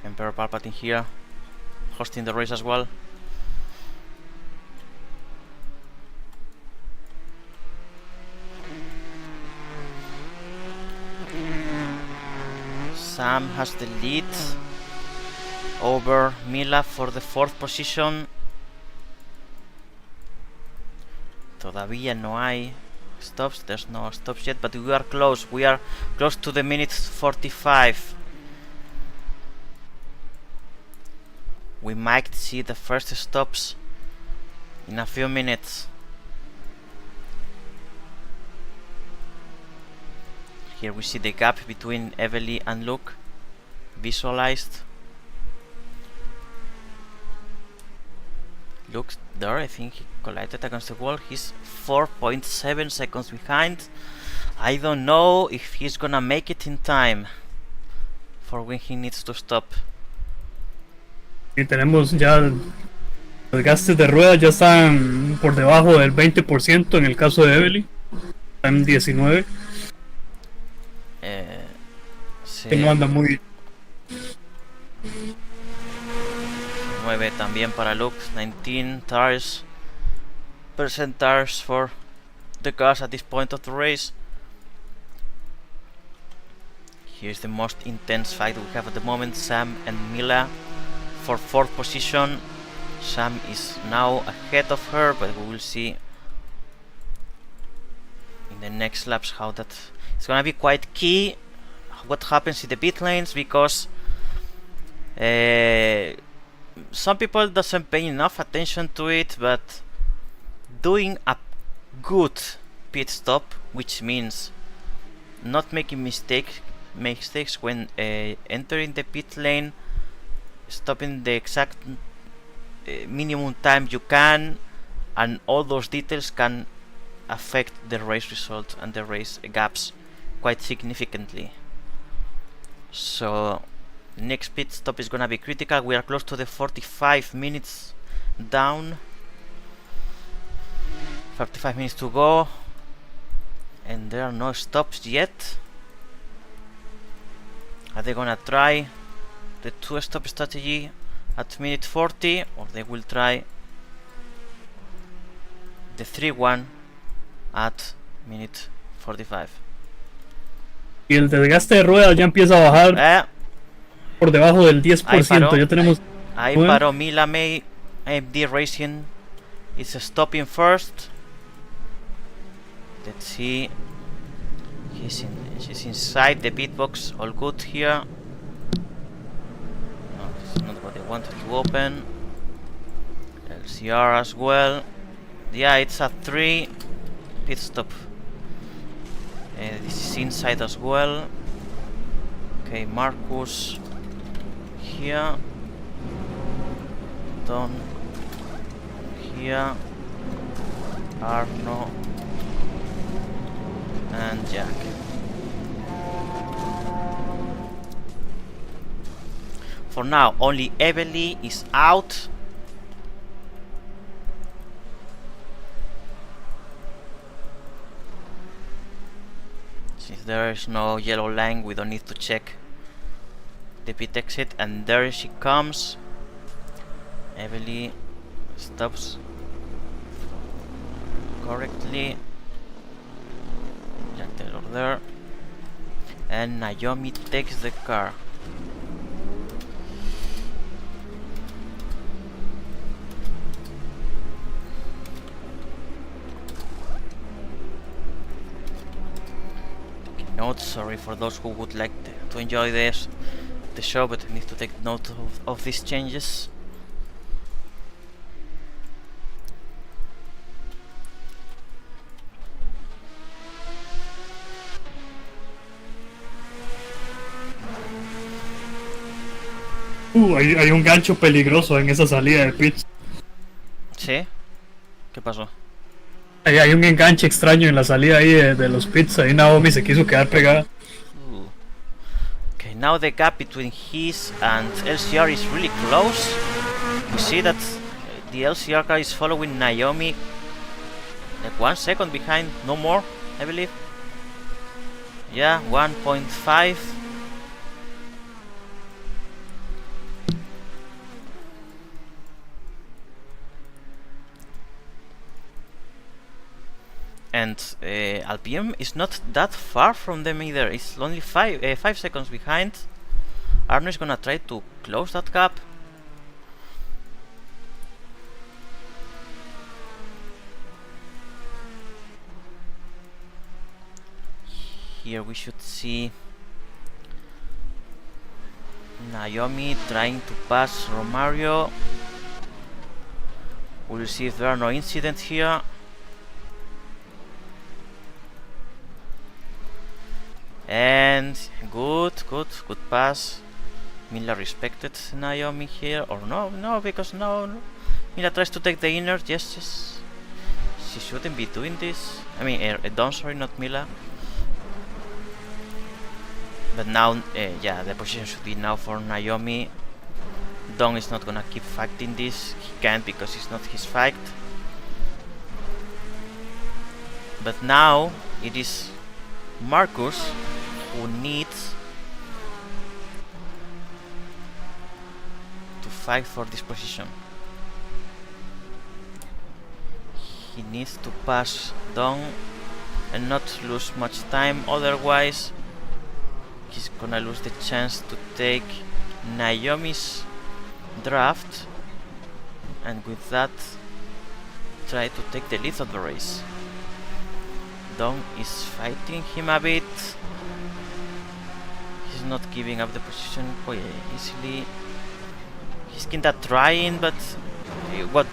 Emperor Palpatine here, hosting the race as well. Sam has the lead over Mila for the 4th position. Todavía no hay stops, there's no stops yet, but we are close. We are close to the minute 45. We might see the first stops in a few minutes. Here we see the gap between Evely and Luke visualized. Luke's there, I think he collided against the wall. He's 4.7 seconds behind. I don't know if he's gonna make it in time for when he needs to stop. Y tenemos ya los gastos de rueda ya están por debajo del 20% en el caso de Evelyn. Están en 19. Sí. Que no anda muy. 9 también para Luke. 19 tires. Percent tires for the cars at this point of the race. Here's the most intense fight we have at the moment. Sam and Mila for 4th position. Sam is now ahead of her, but we will see in the next laps how that it's gonna be quite key what happens in the pit lanes, because some people doesn't pay enough attention to it, but doing a good pit stop, which means not making mistakes when entering the pit lane, stopping the exact minimum time you can, and all those details can affect the race result and the race gaps quite significantly. So next pit stop is gonna be critical. We are close to the 45 minutes down. 45 minutes to go, and there are no stops yet. Are they gonna try the 2-stop strategy at minute 40, or they will try the 3-1 at minute 45? Y el desgaste de rueda ya empieza a bajar por debajo del 10%. Ya tenemos. Ahí paró Mila May. AMD Racing is stopping first. Let's see. She's inside the pit box. All good here. No, this is not what I wanted to open. LCR as well. Yeah, it's a 3 pit stop. This is inside as well. Okay, Marcus here. Don here. Arno and Jack. For now, only Evely is out. Since there is no yellow line, we don't need to check the pit exit, and there she comes. Evely stops correctly. Jack Taylor there. And Naomi takes the car. Note, sorry for those who would like to enjoy this the show, but I need to take note of these changes. Hay un gancho peligroso en esa salida de pits. ¿Sí? ¿Qué pasó? Hay un enganche extraño en la salida ahí de los pits. Ahí Naomi se quiso quedar pegada. Ooh. Okay, now the gap between his and LCR is really close. We see that the LCR car is following Naomi like 1 second behind, no more, I believe. Yeah, 1.5. And Alpine is not that far from them either. It's only 5 seconds behind. Arno is gonna try to close that gap. Here we should see Naomi trying to pass Romario. We'll see if there are no incidents here. And good pass. Mila respected Naomi here, or no, because no, Mila tries to take the inner. Yes, she shouldn't be doing this. I mean, Dawn, sorry, not Mila. But now, yeah, the position should be now for Naomi. Dawn is not gonna keep fighting this. He can't because it's not his fight. But now it is Marcus who needs to fight for this position. He needs to pass Dawn and not lose much time, otherwise he's gonna lose the chance to take Naomi's draft, and with that try to take the lead of the race. Dawn is fighting him a bit. He's not giving up the position quite easily. He's kinda trying, but what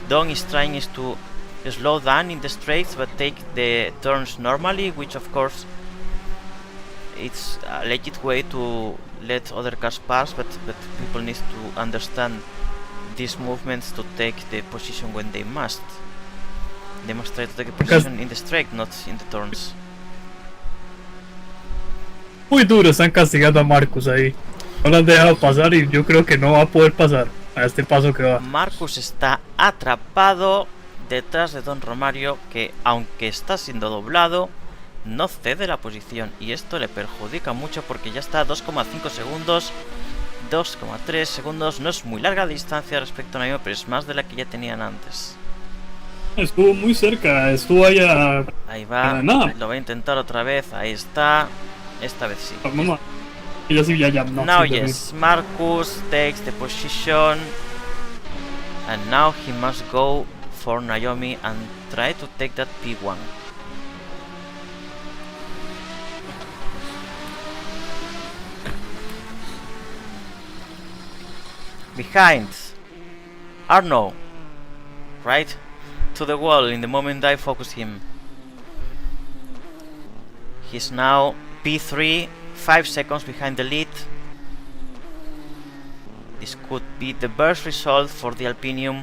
Dawn is trying is to slow down in the straights but take the turns normally, which of course it's a legit way to let other cars pass, but people need to understand these movements to take the position when they must. They must try to take a position in the straight, not in the turns. Muy duro, están castigando a Marcus ahí. No lo han dejado pasar y yo creo que no va a poder pasar a este paso que va. Marcus está atrapado detrás de Don Romario, que aunque está siendo doblado, no cede la posición, y esto le perjudica mucho porque ya está a 2,5 segundos, 2,3 segundos. No es muy larga distancia respecto a Naomi, pero es más de la que ya tenían antes. Estuvo muy cerca, estuvo ahí a... Ahí va, nada. lo va a intentar otra vez, ahí está. Esta vez sí. Mamá. Y yo sí ya no. Now sí, yes, Marcus takes the position, and now he must go for Naomi and try to take that P1. Behind Arno, right to the wall in the moment I focus him. He's now P3, 5 seconds behind the lead. This could be the best result for the Alpinium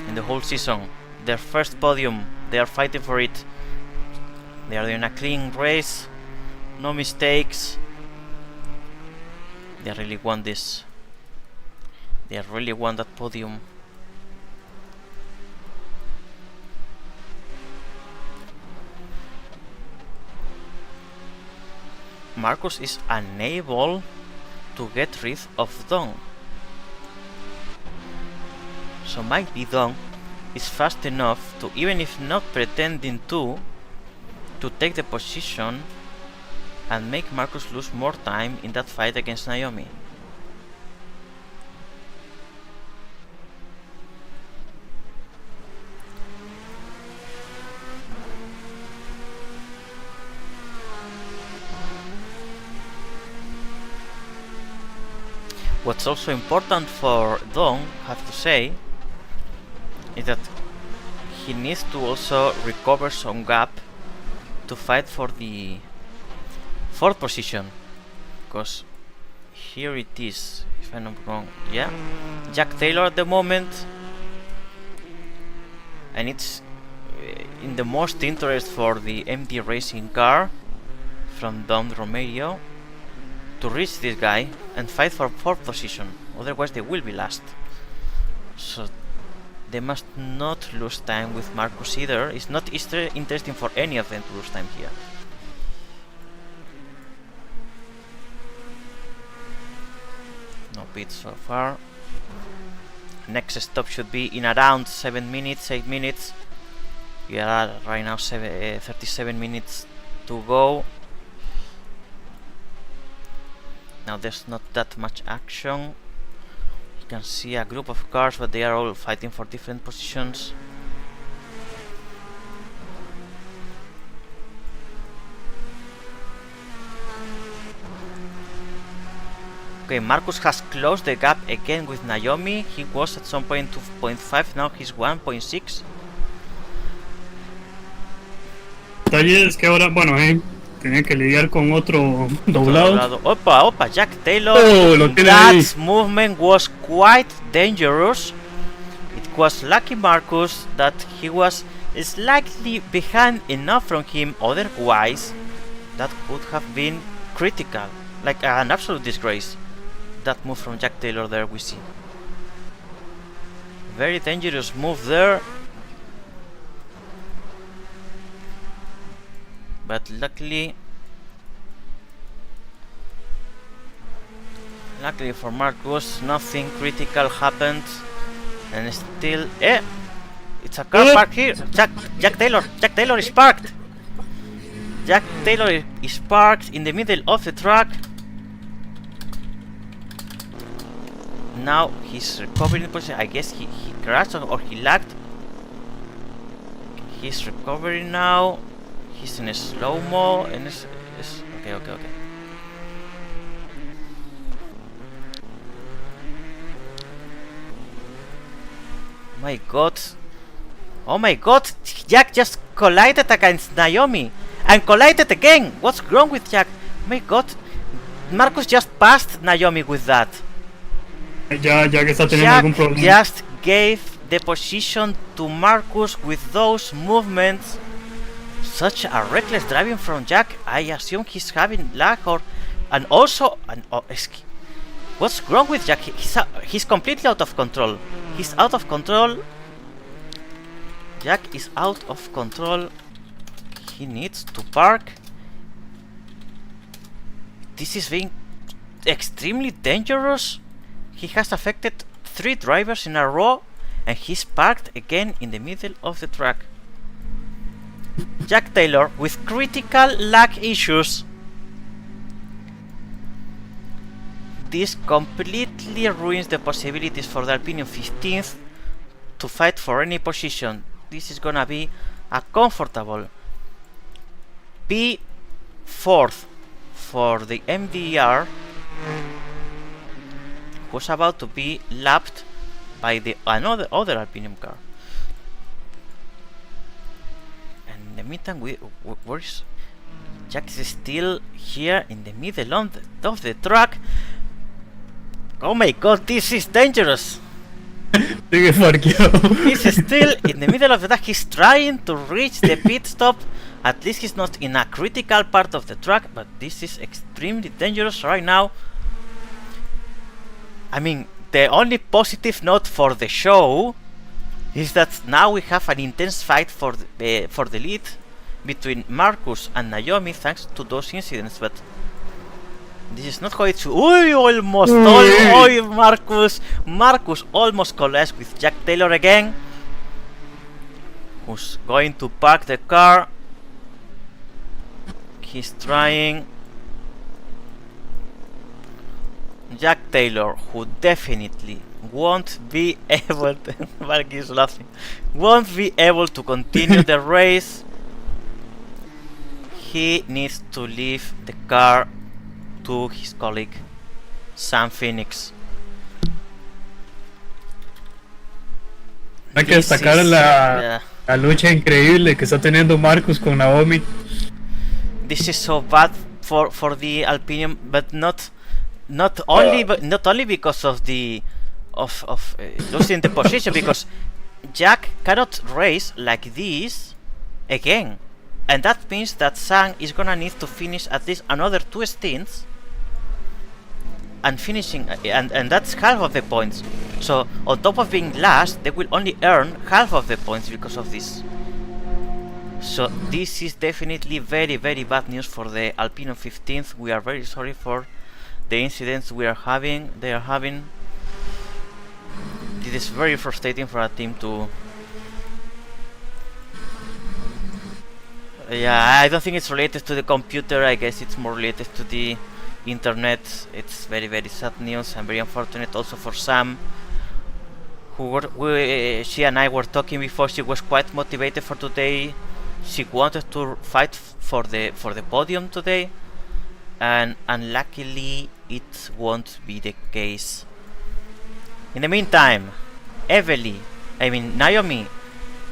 in the whole season. Their first podium, they are fighting for it. They are doing a clean race, no mistakes. They really want this. They really want that podium. Marcus is unable to get rid of Dawn. So might be Dawn is fast enough to, even if not pretending to, to take the position and make Marcus lose more time in that fight against Naomi. What's also important for Dong, have to say, is that he needs to also recover some gap to fight for the 4th position, because here it is, if I'm not wrong, yeah, Jack Taylor at the moment, and it's in the most interest for the MD racing car from Don Romero to reach this guy and fight for 4th position, otherwise they will be last. So they must not lose time with Marcus either. It's not interesting for any of them to lose time here. No pits so far. Next stop should be in around 7 minutes, 8 minutes. We are right now 37 minutes to go. Now there's not that much action. You can see a group of cars, but they are all fighting for different positions. Okay, Marcus has closed the gap again with Naomi. He was at some point 2.5, now he's 1.6. Detalle es que ahora, bueno, tenía que lidiar con otro doblado. Opa, opa, Jack Taylor. Oh, lo tiene That ahí. movement was quite dangerous. It was lucky Marcus that he was slightly behind enough from him, otherwise that could have been critical, like an absolute disgrace. That move from Jack Taylor there we see. Very dangerous move there. But luckily for Marcus, nothing critical happened, and still, it's a car parked here. Jack Taylor is parked. Jack Taylor is parked in the middle of the track. Now he's recovering position. I guess he crashed or he lagged. He's recovering now. He's in a slow-mo and okay. My god. Oh my god, Jack just collided against Naomi and collided again. What's wrong with Jack? My god, Marcus just passed Naomi with that. Ya que está teniendo Jack algún problema. just gave the position to Marcus with those movements. Such a reckless driving from Jack. I assume he's having lag what's wrong with Jack? He's completely out of control. He's out of control. Jack is out of control. He needs to park. This is being extremely dangerous. He has affected 3 drivers in a row, and he's parked again in the middle of the track. Jack Taylor with critical lag issues. This completely ruins the possibilities for the Alpine 15th to fight for any position. This is gonna be a comfortable P4th for the MDR, who's about to be lapped by the other Alpine car. And in the meantime, where's Jack? Is still here in the middle of the track. Oh my god, this is dangerous. Sigue parqueado. He's still in the middle of the track. He's trying to reach the pit stop. At least he's not in a critical part of the track, but this is extremely dangerous right now. I mean, the only positive note for the show is that now we have an intense fight for the lead between Marcus and Naomi thanks to those incidents, but this is not how it should. Marcus almost collided with Jack Taylor again, who's going to park the car. He's trying. Jack Taylor, who definitely won't be able to Mark is laughing. Won't be able to continue the race. He needs to leave the car to his colleague Sam Phoenix. Hay que destacar la lucha increíble que está teniendo Marcus con Naomi. This is so bad for the Alpinium, but not only because of the losing the position, because Jack cannot race like this again, and that means that Sam is gonna need to finish at least another 2 stints and finishing, and that's half of the points. So on top of being last, they will only earn half of the points because of this. So this is definitely very bad news for the Alpine 15th. We are very sorry for the incidents they are having. It is very frustrating for a team to. Yeah, I don't think it's related to the computer. I guess it's more related to the internet. It's very sad news and very unfortunate also for Sam, she and I were talking before. She was quite motivated for today. She wanted to fight for the podium today, and unluckily it won't be the case. In the meantime, Naomi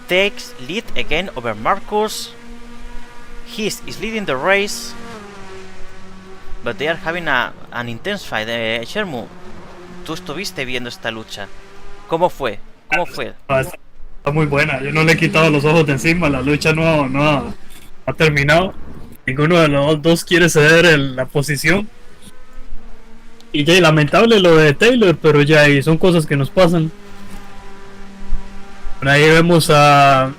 takes lead again over Marcus. He is leading the race, but they are having an intense fight. Shermu, tú estuviste viendo esta lucha. ¿Cómo fue? Está muy buena. Yo no le he quitado los ojos de encima. La lucha no ha terminado. Ninguno de los dos quiere ceder la posición. Y ya, lamentable lo de Taylor, pero ya y son cosas que nos pasan. Por ahí vemos a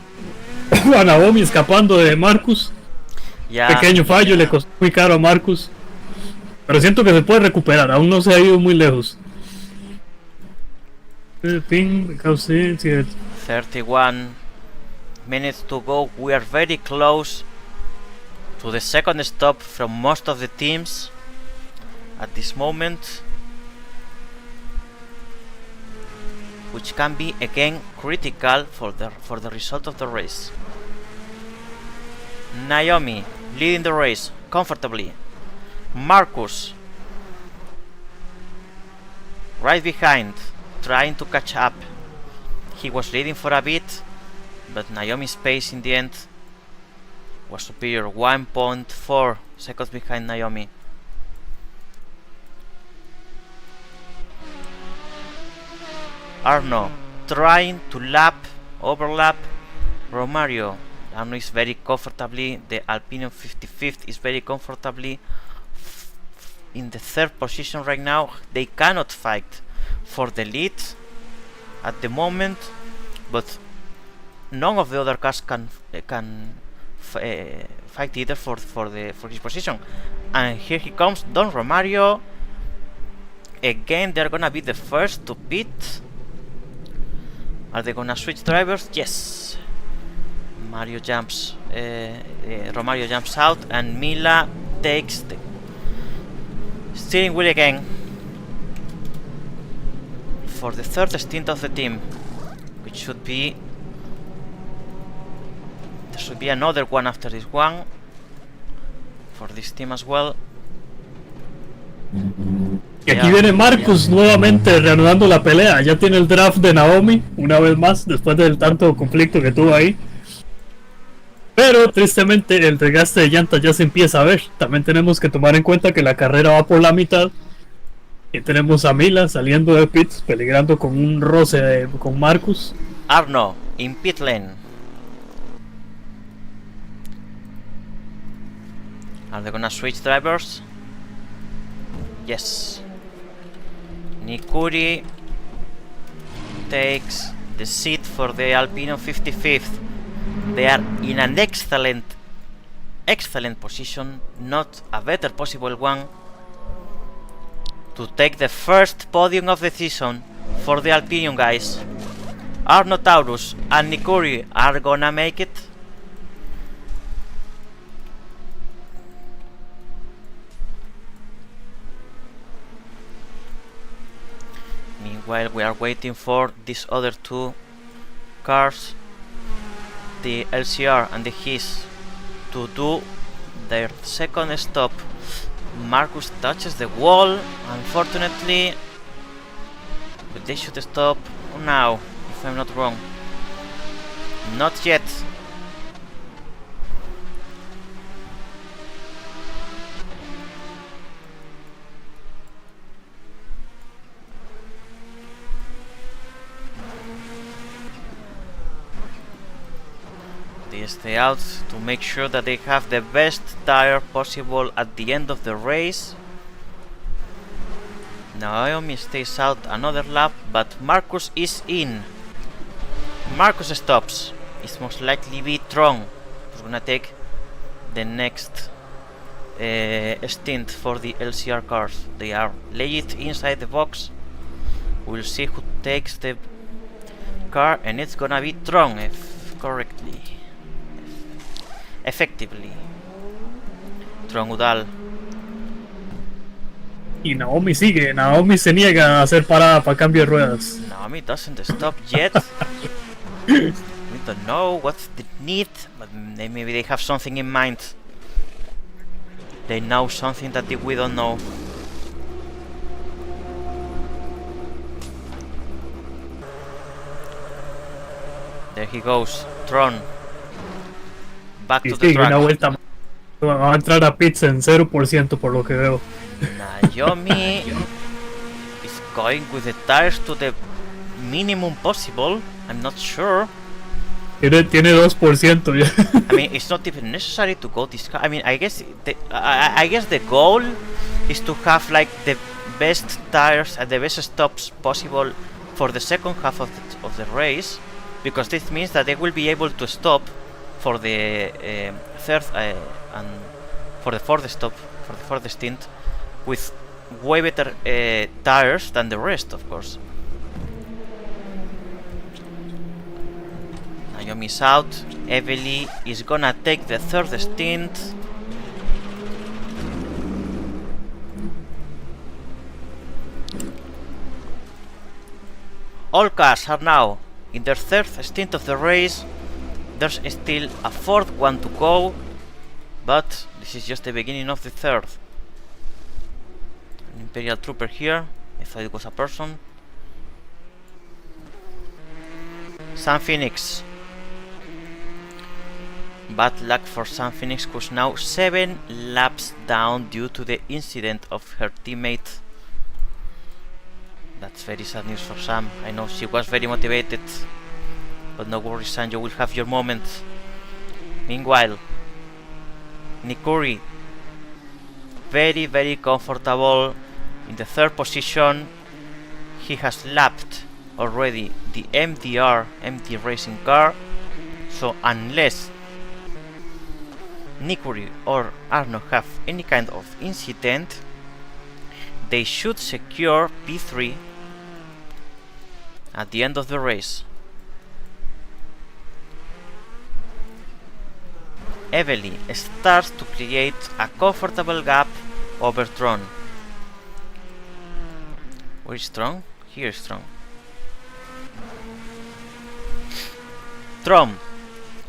Naomi escapando de Marcus. Pequeño fallo, le costó muy caro a Marcus. Pero siento que se puede recuperar, aún no se ha ido muy lejos. 31 minutes to go. We are very close to the second stop from most of the teams at this moment, which can be again critical for the result of the race. Naomi leading the race comfortably. Marcus right behind, trying to catch up. He was leading for a bit, but Naomi's pace in the end was superior, 1.4 seconds behind Naomi. Arno trying to overlap Romario. Arno is very comfortably, the Alpine 55th is very comfortably in the 3rd position right now. They cannot fight for the lead at the moment, but none of the other cars can fight either for his position. And here he comes, Don Romario. Again, they're gonna be the first to pit. Are they gonna switch drivers? Yes. Romario jumps out, and Mila takes the steering wheel again for the 3rd stint of the team, which should be, there should be another one after this one for this team as well. Y aquí viene Marcus nuevamente reanudando la pelea. Ya tiene el draft de Naomi una vez más después del tanto conflicto que tuvo ahí. Pero tristemente el desgaste de llantas ya se empieza a ver. También tenemos que tomar en cuenta que la carrera va por la mitad. Y tenemos a Mila saliendo de pits, peligrando con un roce con Marcus. Arno in pit lane. Are they gonna switch drivers? Yes. Nikuri takes the seat for the Alpino 55th. They are in an excellent position, not a better possible one, to take the first podium of the season for the Alpinium guys. Arno Taurus and Nikuri are gonna make it. while we are waiting for these other two cars, the LCR and the HIS, to do their second stop. Marcus touches the wall, unfortunately, but they should stop now, if I'm not wrong. Not yet. They stay out to make sure that they have the best tire possible at the end of the race. Naomi stays out another lap, but Marcus is in. Marcus stops. It's most likely be Tron who's gonna take the next stint for the LCR cars. They are laid inside the box. We'll see who takes the car, and it's gonna be Tron, if correctly. Effectively. Tron Udal. Y Naomi sigue, Naomi se niega a hacer parada para cambio de ruedas. Naomi doesn't stop yet. We don't know what's the need, but maybe they have something in mind. They know something that we don't know. There he goes, Tron. Back Y to the sigue una track. vuelta. Va a entrar a pits en 0% por lo que veo. Naomi is going with the tires to the minimum possible. I'm not sure. Tiene 2% ya. I mean, it's not even necessary to go this car. I mean, I guess the goal is to have like the best tires and the best stops possible for the second half of the race, because this means that they will be able to stop for the third and for the fourth stop, for the fourth stint, with way better tires than the rest, of course. Naomi's out. Evely is gonna take the third stint. All cars are now in their third stint of the race. There's still a fourth one to go, but this is just the beginning of the third. An Imperial Trooper here. I thought it was a person. Sam Phoenix. Bad luck for Sam Phoenix, who's now 7 laps down due to the incident of her teammate. That's very sad news for Sam. I know she was very motivated, but no worries, Sam, you will have your moment. Meanwhile, Nikuri, very comfortable in the third position. He has lapped already the MD racing car, so unless Nikuri or Arno have any kind of incident, they should secure P3 at the end of the race. Evely starts to create a comfortable gap over Tron. Where is Tron? Here is Tron. Tron,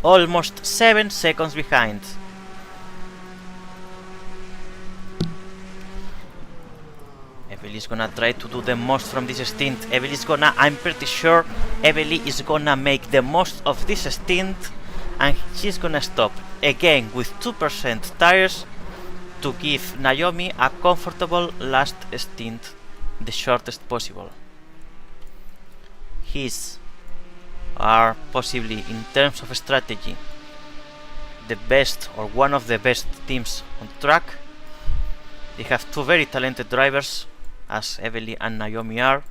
almost 7 seconds behind. Evely is gonna try to do the most from this stint. I'm pretty sure Evely is gonna make the most of this stint, and she's gonna stop again with 2% tires to give Naomi a comfortable last stint, the shortest possible. His are possibly, in terms of strategy, the best or one of the best teams on the track. They have two very talented drivers, as Evely and Naomi are,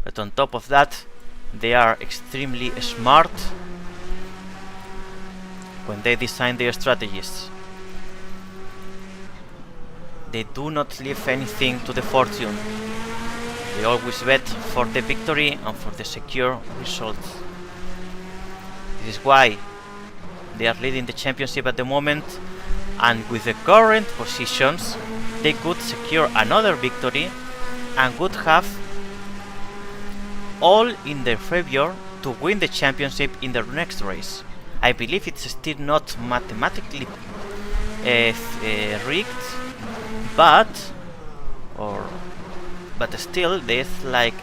but on top of that, they are extremely smart when they design their strategies. They do not leave anything to the fortune. They always bet for the victory and for the secure results. This is why they are leading the championship at the moment, and with the current positions, they could secure another victory and would have all in their favor to win the championship in the next race. I believe it's still not mathematically rigged, but still there's like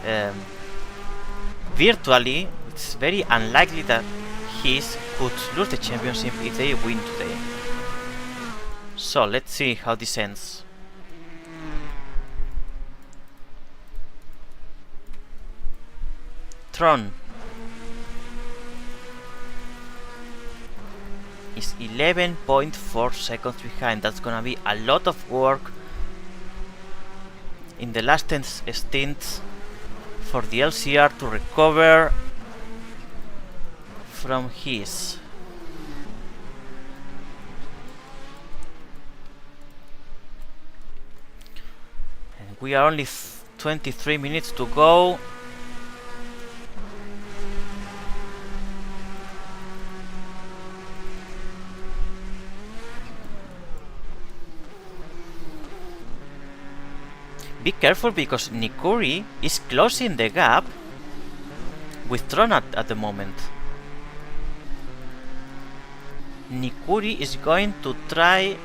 virtually it's very unlikely that His could lose the championship if they win today. So let's see how this ends. Tron is 11.4 seconds behind. That's gonna be a lot of work in the last 10 stints for the LCR to recover from his. And we are only 23 minutes to go. Be careful because Nikuri is closing the gap with Tron at the moment. Nikuri is going to try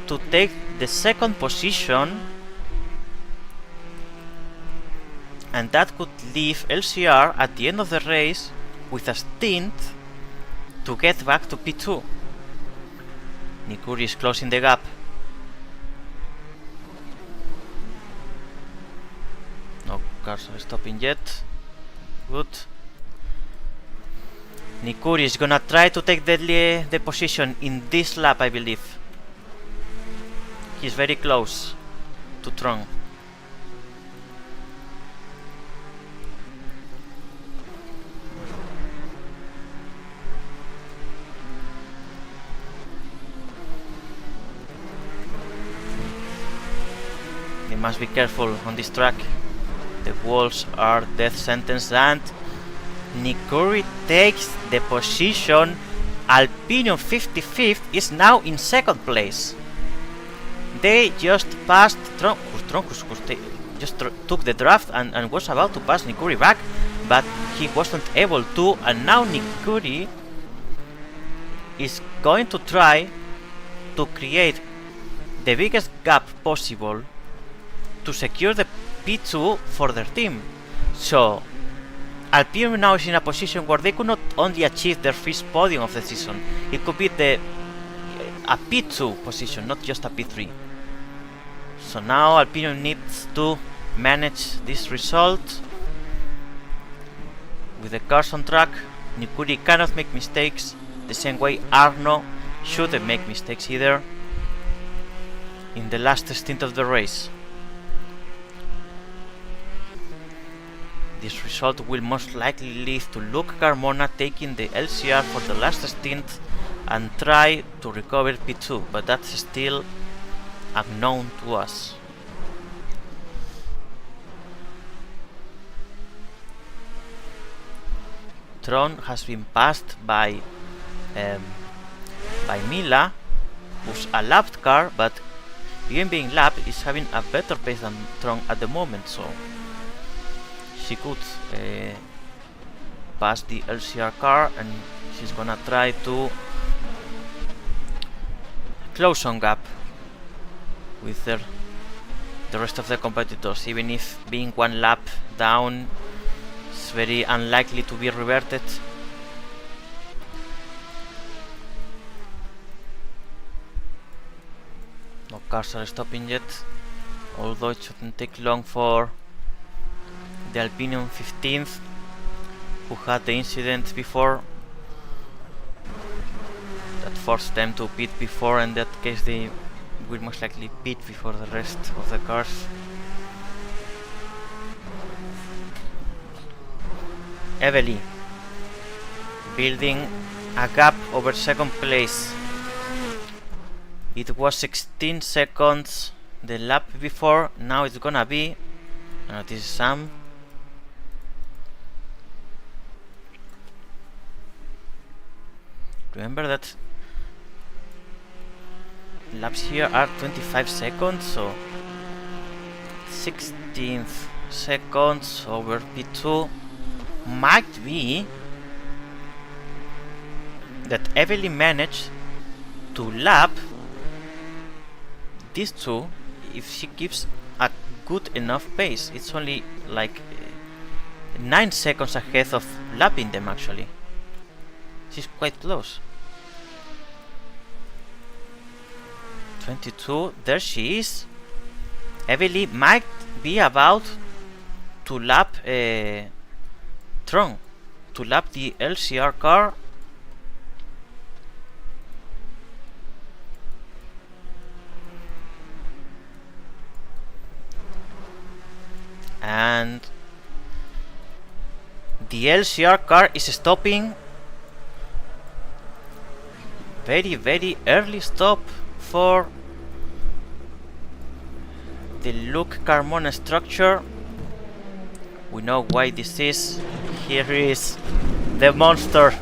to take the second position, and that could leave LCR at the end of the race with a stint to get back to P2. Nikuri is closing the gap. No cars are stopping yet. Good. Nikuri is gonna try to take the position in this lap, I believe. He's very close to Tron. They must be careful on this track. The walls are death sentence, and Nikuri takes the position. Alpinium 55th is now in second place. They just passed Tron, just took the draft and was about to pass Nikuri back, but he wasn't able to, and now Nikuri is going to try to create the biggest gap possible to secure the P2 for their team. So Alpine now is in a position where they could not only achieve their first podium of the season, it could be a P2 position, not just a P3. So now Alpine needs to manage this result with the cars on track. Nikuri cannot make mistakes the same way Arno shouldn't make mistakes either in the last stint of the race. This result will most likely lead to Luke Carmona taking the LCR for the last stint and try to recover P2, but that's still unknown to us. Tron has been passed by Mila, who's a lapped car, but even being lapped is having a better pace than Tron at the moment, so she could pass the LCR car, and she's gonna try to close on gap with the rest of the competitors, even if being one lap down is very unlikely to be reverted. No cars are stopping yet, although it shouldn't take long for the Alpinium 15th, who had the incident before that forced them to pit before. In that case they will most likely pit before the rest of the cars. Evely building a gap over second place. It was 16 seconds the lap before, now it's gonna be, this is Sam. Remember that laps here are 25 seconds, so 16th seconds over P2. might be that Evelyn managed to lap these two if she keeps a good enough pace. It's only like 9 seconds ahead of lapping them actually. She's quite close. 22, there she is. Evelyn might be about to lap Tron, to lap the LCR car. And the LCR car is stopping. Very early stop for the Luke Carmona structure. We know why this is. Here is the monster,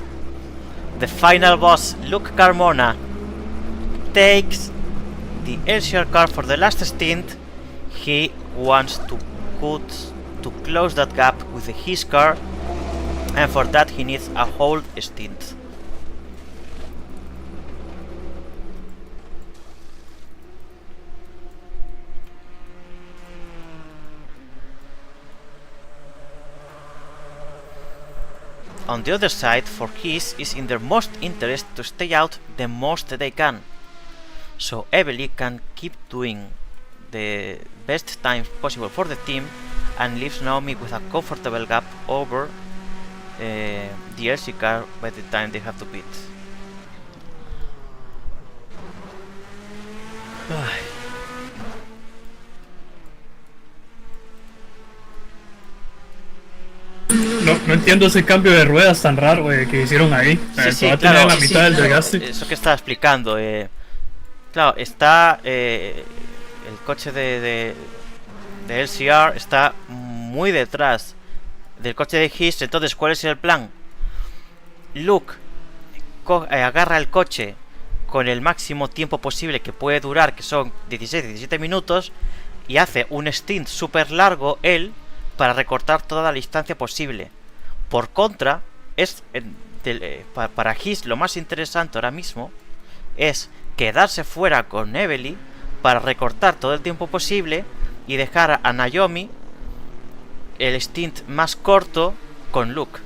the final boss. Luke Carmona takes the LCR car for the last stint. He wants to close that gap with his car, and for that he needs a whole stint. On the other side, for his is in their most interest to stay out the most they can, so Evelyn can keep doing the best time possible for the team and leaves Naomi with a comfortable gap over the LC car by the time they have to pit. No entiendo ese cambio de ruedas tan raro que hicieron ahí. Sí, Va a tener claro, la mitad del desgaste. eso que estaba explicando. Claro, está el coche de LCR está muy detrás del coche de His. Entonces, ¿cuál es el plan? Luke agarra el coche con el máximo tiempo posible que puede durar, que son 16-17 minutos, y hace un stint súper largo él para recortar toda la distancia posible. Por contra, para His lo más interesante ahora mismo es quedarse fuera con Evelyn para recortar todo el tiempo posible y dejar a Naomi el stint más corto con Luke,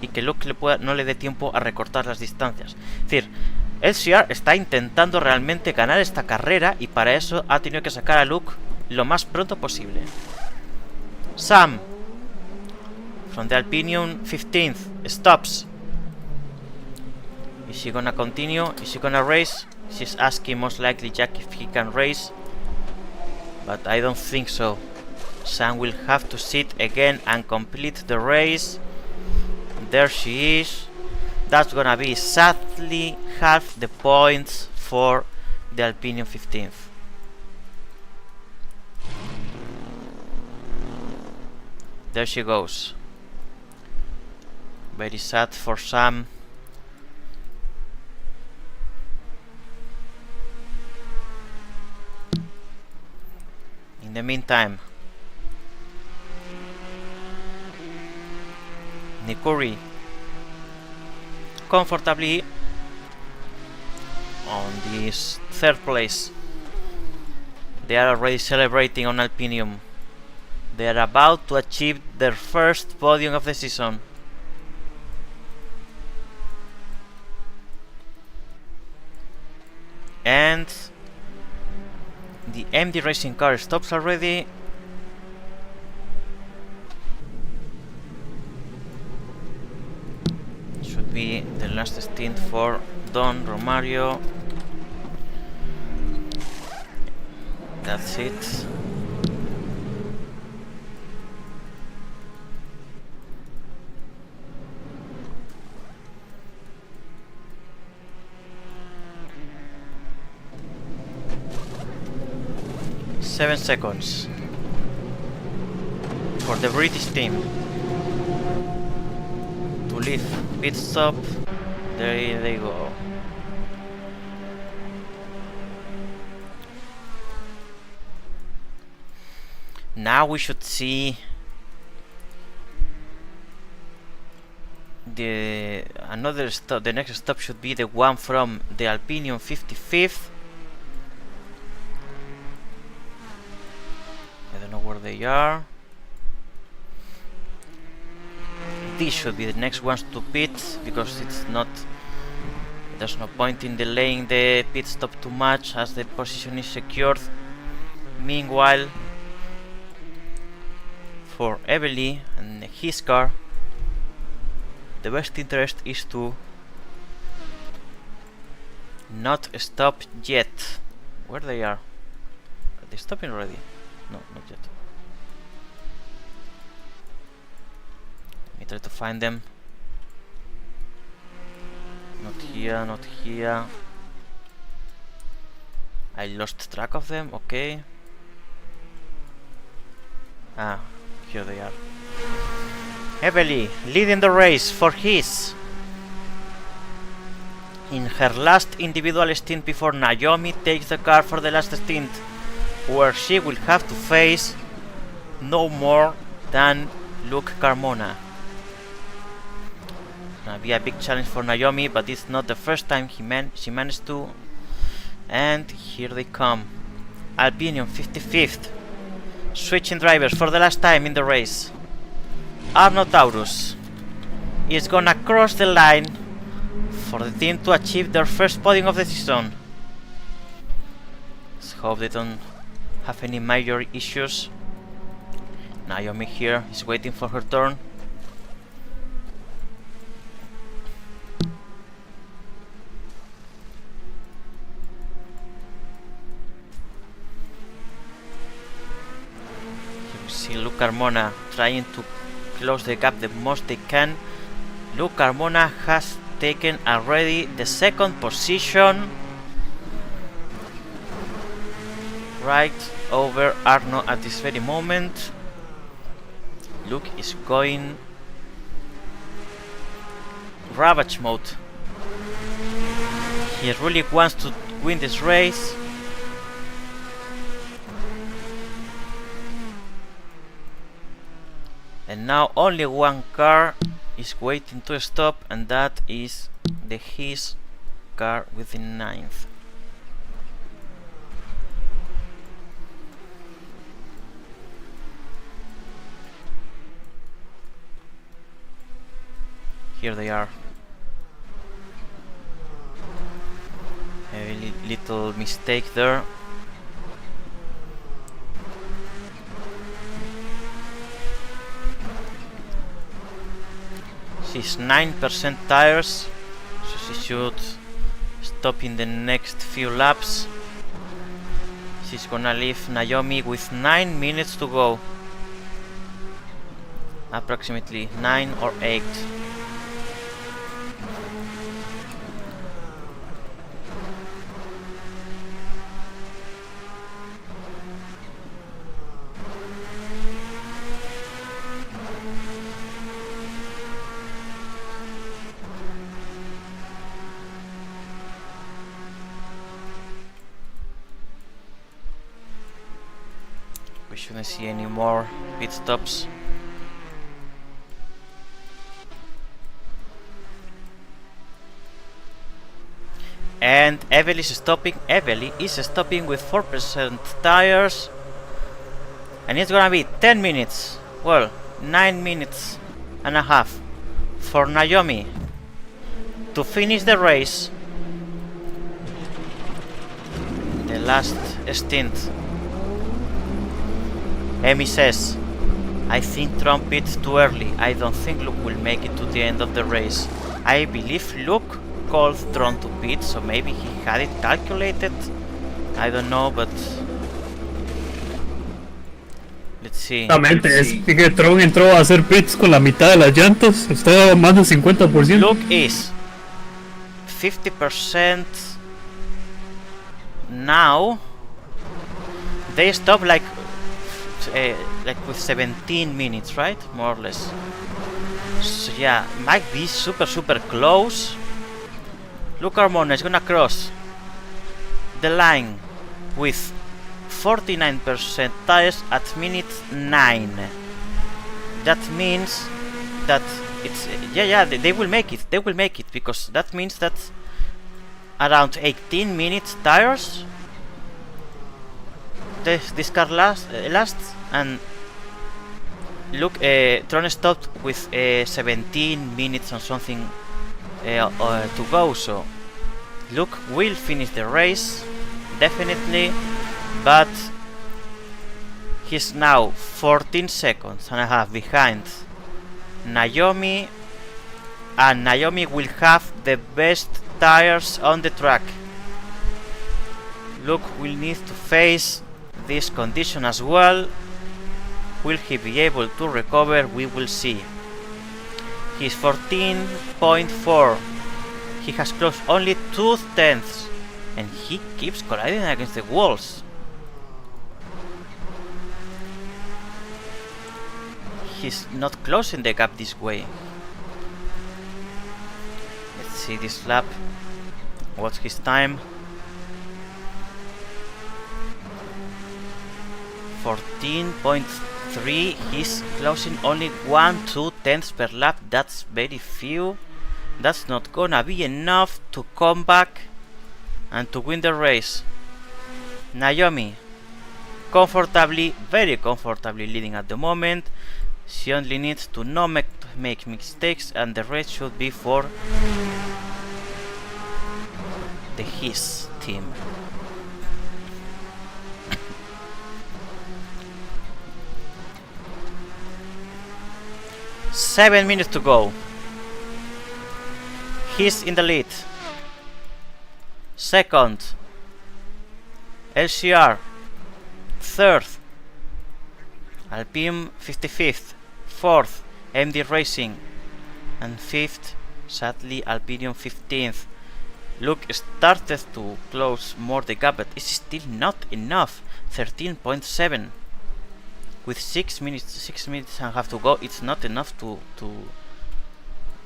y que Luke no le dé tiempo a recortar las distancias. Es decir, LCR está intentando realmente ganar esta carrera, y para eso ha tenido que sacar a Luke lo más pronto posible. Sam, from the Alpinium 15th, stops. Is she gonna continue? Is she gonna race? She's asking most likely Jack if he can race, but I don't think so. Sam will have to sit again and complete the race. There she is. That's gonna be sadly half the points for the Alpinium 15th. There she goes. Very sad for Sam. In the meantime, Nikuri comfortably on this third place. They are already celebrating on Alpinium. They are about to achieve their first podium of the season. And the MD racing car stops already. Should be the last stint for Don Romario. That's it. Seven seconds for the British team to leave pit stop. There they go. Now we should see another stop. The next stop should be the one from the Alpinium 55th. I don't know where they are. This should be the next ones to pit, because it's not. There's no point in delaying the pit stop too much as the position is secured. Meanwhile, for Evely and his car, the best interest is to not stop yet. Where they are? Are they stopping already? No, not yet. Let me try to find them. Not here, not here. I lost track of them, okay. Ah, here they are. Evely leading the race for his. In her last individual stint before Naomi takes the car for the last stint, where she will have to face no more than Luke Carmona. Gonna be a big challenge for Naomi, but it's not the first time she managed to. And here they come. Alpinium 55th, switching drivers for the last time in the race. Arno Taurus is gonna cross the line for the team to achieve their first podium of the season. Let's hope they don't have any major issues. Naomi here is waiting for her turn. Here we see Luke Carmona trying to close the gap the most they can. Luke Carmona has taken already the second position, right over Arno at this very moment. Luke is going ravage mode. He really wants to win this race. And now only one car is waiting to stop, and that is his car within 9th. Here they are. A little mistake there. She's 9% tires, so she should stop in the next few laps. She's gonna leave Naomi with 9 minutes to go. Approximately 9 or 8. We shouldn't see any more pit stops. And Evely is stopping with 4% tires. And it's gonna be 10 minutes. Well, 9 minutes and a half for Naomi to finish the race. The last stint. Emi says, I think Trump pit too early. I don't think Luke will make it to the end of the race. I believe Luke called Tron to pit, so maybe he had it calculated. I don't know, but let's see. Exactamente, es que Tron entró a hacer pits con la mitad de las llantas, está a más del 50%. Luke is 50% now. They stop like with 17 minutes, right? More or less. So yeah, might be super close. Luke Carmona is gonna cross the line with 49% tires at minute 9. That means that it's they will make it. They will make it because that means that around 18 minutes tires this car lasts, and look, Tron stopped with 17 minutes or something to go, so Luke will finish the race definitely, but he's now 14 seconds and a half behind Naomi, and Naomi will have the best tires on the track. Luke will need to face this condition as well. Will he be able to recover? We will see. He's 14.4. He has closed only 2 tenths, and he keeps colliding against the walls. He's not closing the gap this way. Let's see this lap. What's his time? 14.3. He's closing only 1-2 tenths per lap. That's very few. That's not gonna be enough to come back and to win the race. Naomi comfortably, very comfortably leading at the moment. She only needs to not make mistakes, and the race should be for his team. Seven minutes to go. He's in the lead. Second, LCR. Third, Alpine 55th. Fourth, MD Racing. And fifth, sadly, Alpine 15th. Luke started to close more the gap, but it's still not enough. 13.7. With 6 minutes and a half to go, it's not enough to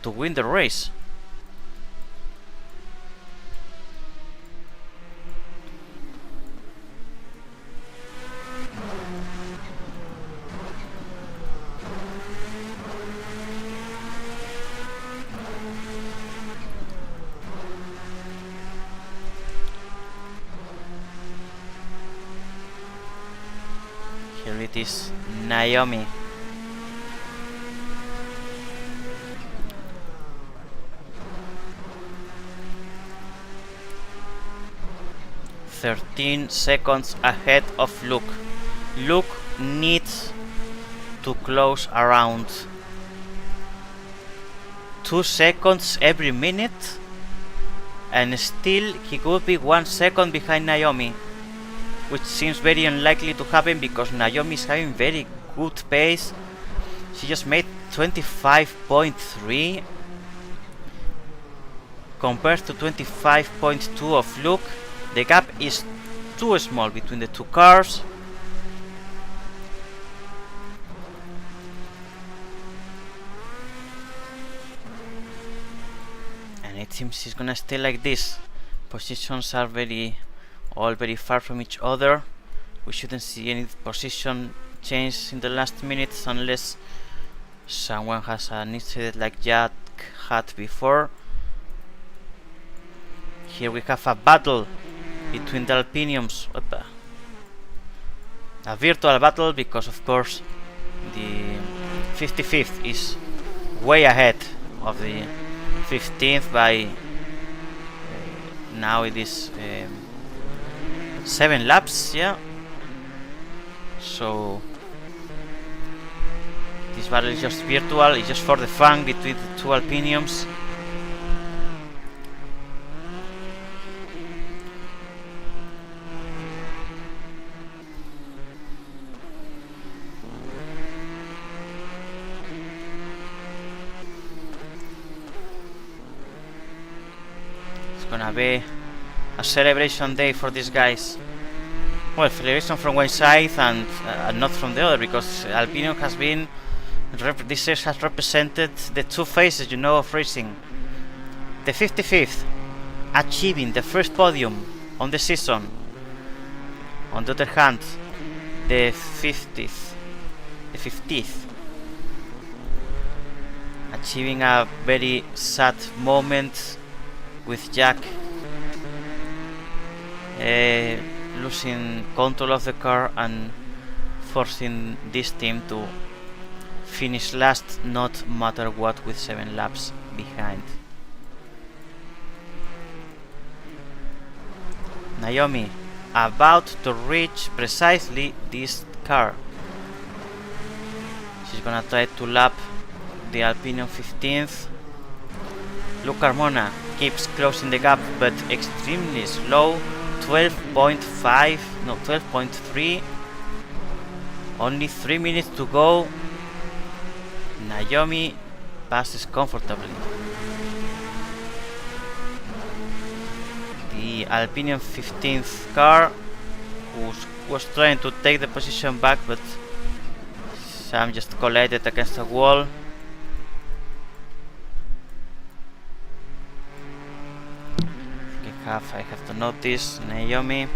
win the race. Here it is, Naomi. "13 seconds ahead of Luke. Luke needs to close around 2 seconds every minute, and still he could be 1 second behind Naomi, which seems very unlikely to happen because Naomi is having very good pace. She just made 25.3 compared to 25.2 of Luke. The gap is too small between the two cars. And it seems it's gonna stay like this. Positions are all very far from each other. We shouldn't see any position change in the last minutes unless someone has an incident like Jack had before. Here we have a battle between the Alpiniums. Opa. A virtual battle because of course the 55th is way ahead of the 15th by now it is 7 laps, yeah. So this battle is just virtual, it's just for the fun between the two Alpiniums. It's gonna be a celebration day for these guys. Well, celebration from one side and not from the other, because Alpine has been this year has represented the two phases, of racing. The 55th achieving the first podium on the season. On the other hand, the 50th achieving a very sad moment with Jack losing control of the car and forcing this team to finish last, not matter what, with 7 laps behind. Naomi about to reach precisely this car. She's gonna try to lap the Alpine 15th. Luke Carmona keeps closing the gap, but extremely slow. 12.5, no, 12.3. Only 3 minutes to go. Naomi passes comfortably. The Alpine 15th car, who was trying to take the position back, but Sam just collided against a wall. I have to notice Naomi.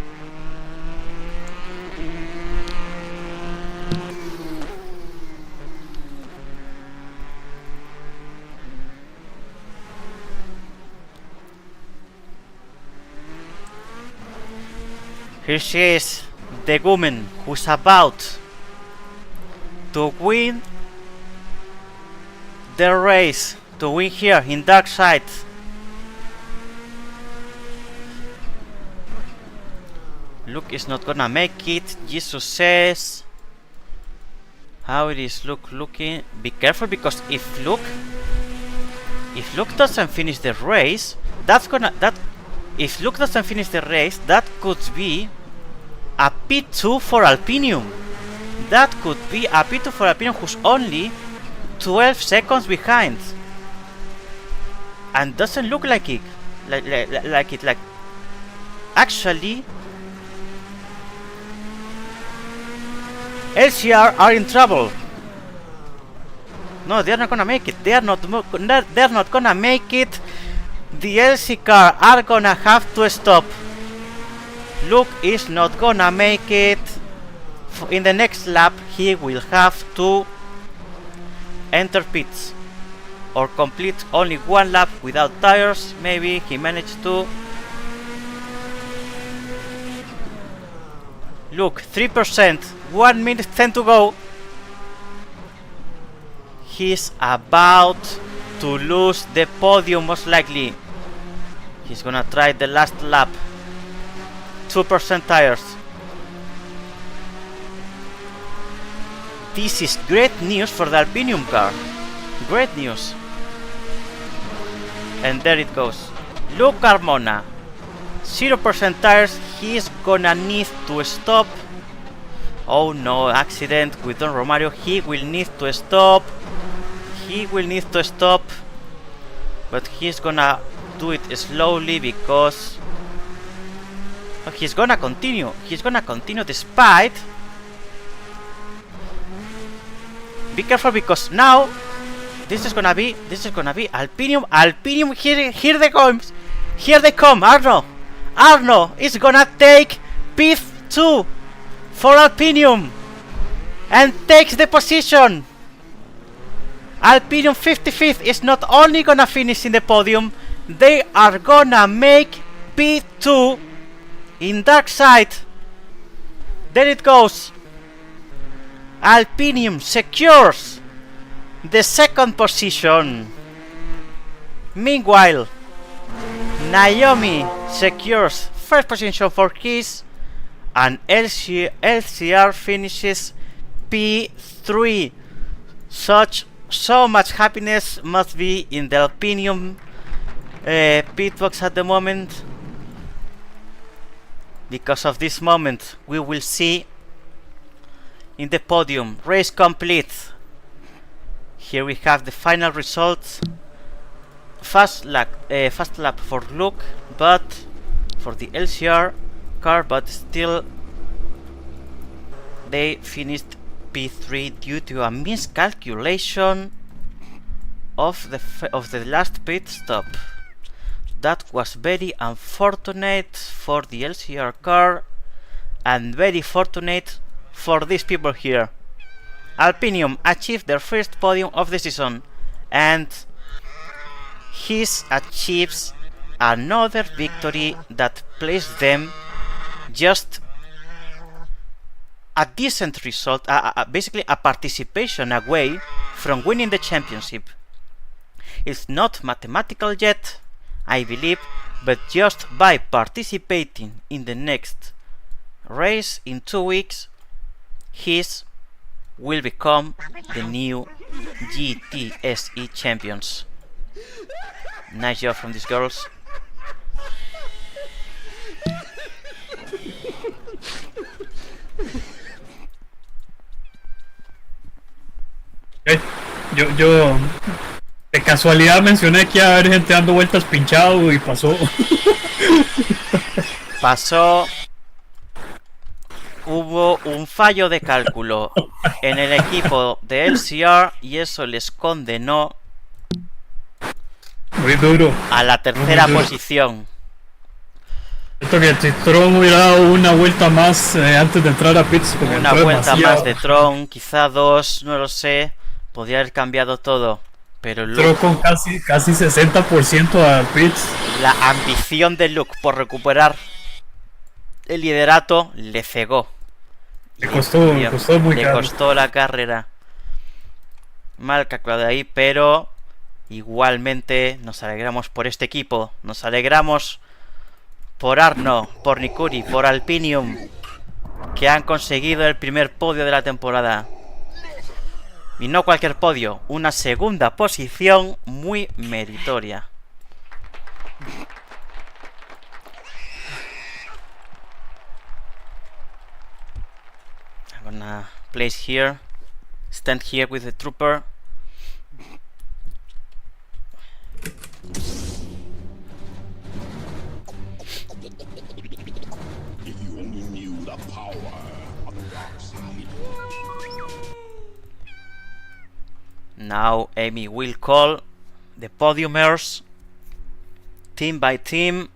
Here she is, the woman who's about to win the race, to win here in Darkside. Luke is not gonna make it. Jesus says, how it is Luke looking? Be careful, because if Luke doesn't finish the race, if Luke doesn't finish the race, that could be a P2 for Alpinium. That could be a P2 for Alpinium, who's only 12 seconds behind, and doesn't look like it. Like actually, LCR are in trouble. No, they're not gonna make it. They're not gonna make it. The LC car are gonna have to stop. Luke is not gonna make it. In the next lap, he will have to enter pits or complete only 1 lap without tires. Maybe he managed to. Luke, 3%, 1 minute 10 to go. He's about to lose the podium, most likely. He's gonna try the last lap. 2% tires. This is great news for the Alpinium car. Great news. And there it goes. Luke Carmona, 0% tires. He's gonna need to stop. Oh no, accident with Don Romario. He will need to stop. He will need to stop. But he's gonna do it slowly, because he's gonna continue. He's gonna continue despite. Be careful, because now this is gonna be Alpinium. Alpinium, here they come. Here they come. Arno is gonna take P2 for Alpinium and takes the position. Alpinium 55th is not only gonna finish in the podium, they are gonna make P2 in Darkside. There it goes. Alpinium secures the 2nd position. Meanwhile, Naomi secures 1st position for Kiss, and LCR finishes P3. So much happiness must be in the Alpinium pit box at the moment. Because of this moment, we will see in the podium, race complete. Here we have the final results. Fast lap for Luke, but for the LCR car, but still they finished P3 due to a miscalculation of the last pit stop. That was very unfortunate for the LCR car, and very fortunate for these people here. Alpinium achieved their 1st podium of the season. and he achieves another victory that placed them just a decent result, basically a participation away from winning the championship. It's not mathematical yet, I believe, but just by participating in the next race in 2 weeks, his will become the new GTSE champions. Nice job from these girls. Yo de casualidad mencioné que iba a haber gente dando vueltas pinchado y pasó. Pasó. Hubo un fallo de cálculo en el equipo de LCR y eso les condenó Muy duro. a la tercera Muy duro. posición. Esto que si Tron hubiera dado una vuelta más antes de entrar a pits, porque Una entró vuelta demasiado. más de Tron, quizá 2, no lo sé. Podría haber cambiado todo. Pero Entró Luke, con casi 60% a pits. la ambición de Luke por recuperar el liderato le cegó. Le costó muy Le caro. costó la carrera. Mal calculado ahí, pero igualmente nos alegramos por este equipo. Nos alegramos por Arno, por Nikuri, por Alpinium, que han conseguido el primer podio de la temporada. Y no cualquier podio, una segunda posición muy meritoria. I'm gonna place here, stand here with the trooper. If you only knew the power of the dark side. Now Amy will call the podiumers team by team.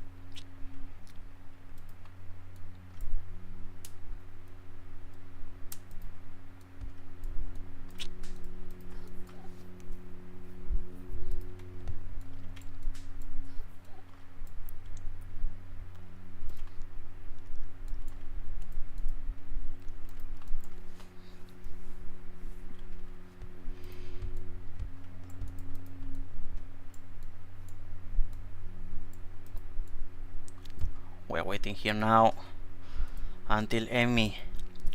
We're waiting here now until Amy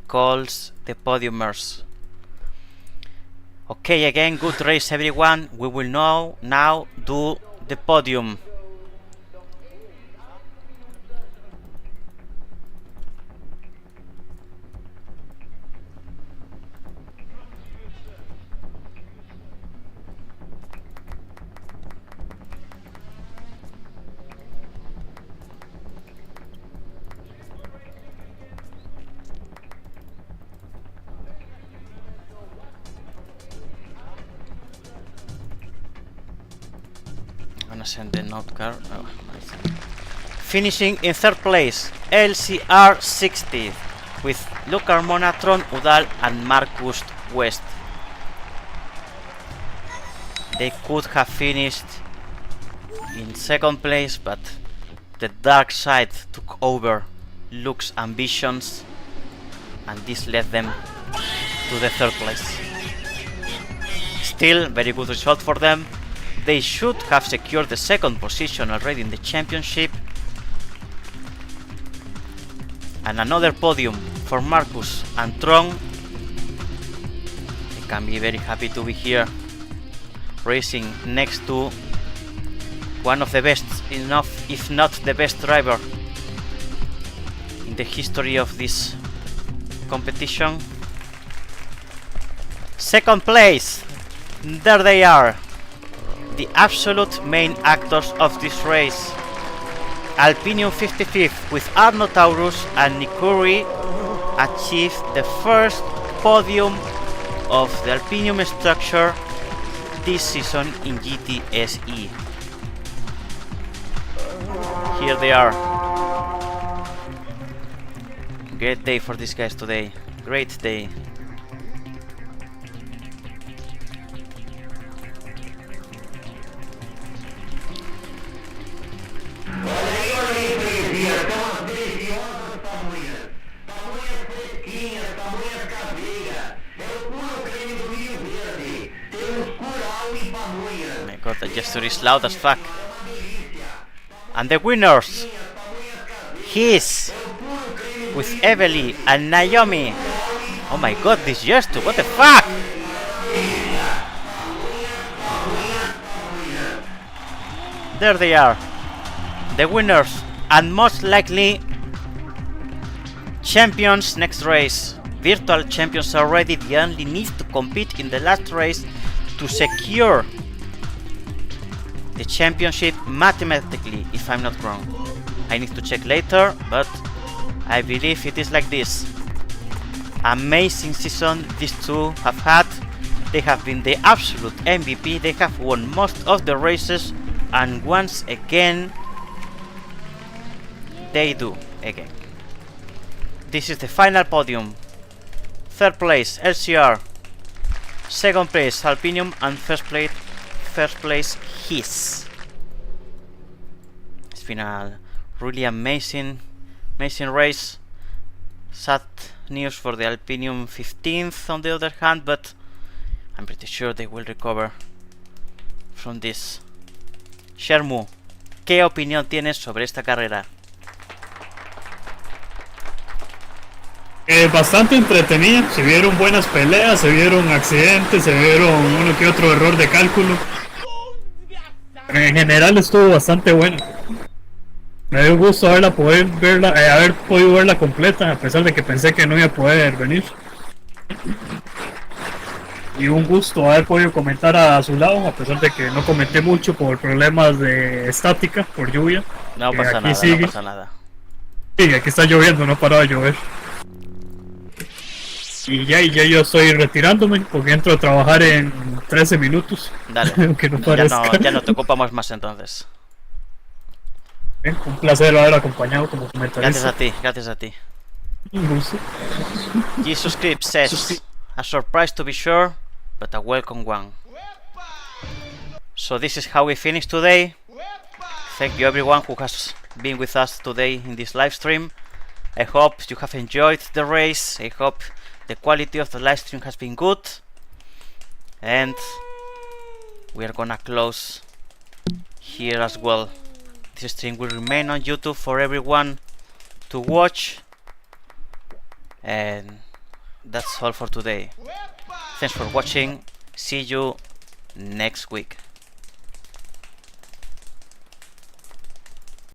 calls the podiumers. Okay, again, good race everyone. We will now do the podium. Gonna send the note card. Oh, finishing in third place, LCR 60 with Luke Carmona, Tron Udal, and Marcus West. They could have finished in second place, but the Darkside took over Luke's ambitions, and this led them to the third place. Still, very good result for them. They should have secured the second position already in the championship. And another podium for Marcus and Tron. They can be very happy to be here, racing next to one of the best, if not the best driver in the history of this competition. Second place, there they are, the absolute main actors of this race. Alpinium 55th with Arno Taurus and Nikuri achieved the first podium of the Alpinium structure this season in GTSE. Here they are. Great day for these guys today. Great day. Oh my god, the gesture is loud as fuck. And the winners, he's with Evely and Naomi. Oh my god, this gesture, what the fuck? There they are, the winners and most likely champions next race. Virtual champions already, they only need to compete in the last race to secure the championship mathematically, if I'm not wrong. I need to check later, but I believe it is like this. Amazing season these two have had. They have been the absolute MVP, they have won most of the races, and once again they do again. This is the final podium. Third place LCR, second place Alpinium, and first place His. It's been a really amazing race. Sad news for the Alpinium 15th on the other hand, but I'm pretty sure they will recover from this. Shermu, ¿qué opinión tienes sobre esta carrera? Bastante entretenida, se vieron buenas peleas, se vieron accidentes, se vieron uno que otro error de cálculo. Pero en general estuvo bastante bueno. Me dio gusto haber podido verla completa, a pesar de que pensé que no iba a poder venir. Y un gusto haber podido comentar a su lado, a pesar de que no comenté mucho por problemas de estática, por lluvia. No pasa nada, sigue. no pasa nada. Sí, aquí está lloviendo, no ha parado de llover. Y ya yo estoy retirándome porque entro a trabajar en 13 minutos. Dale, Aunque no parezca. ya no te ocupamos más entonces. Un placer haber acompañado como comentarista. Gracias a ti. Un gusto. Jesus Script says, a surprise to be sure, but a welcome one. So this is how we finish today. Thank you everyone who has been with us today in this live stream. I hope you have enjoyed the race. I hope the quality of the live stream has been good. And we are gonna close here as well. This stream will remain on YouTube for everyone to watch. And that's all for today. Thanks for watching. See you next week.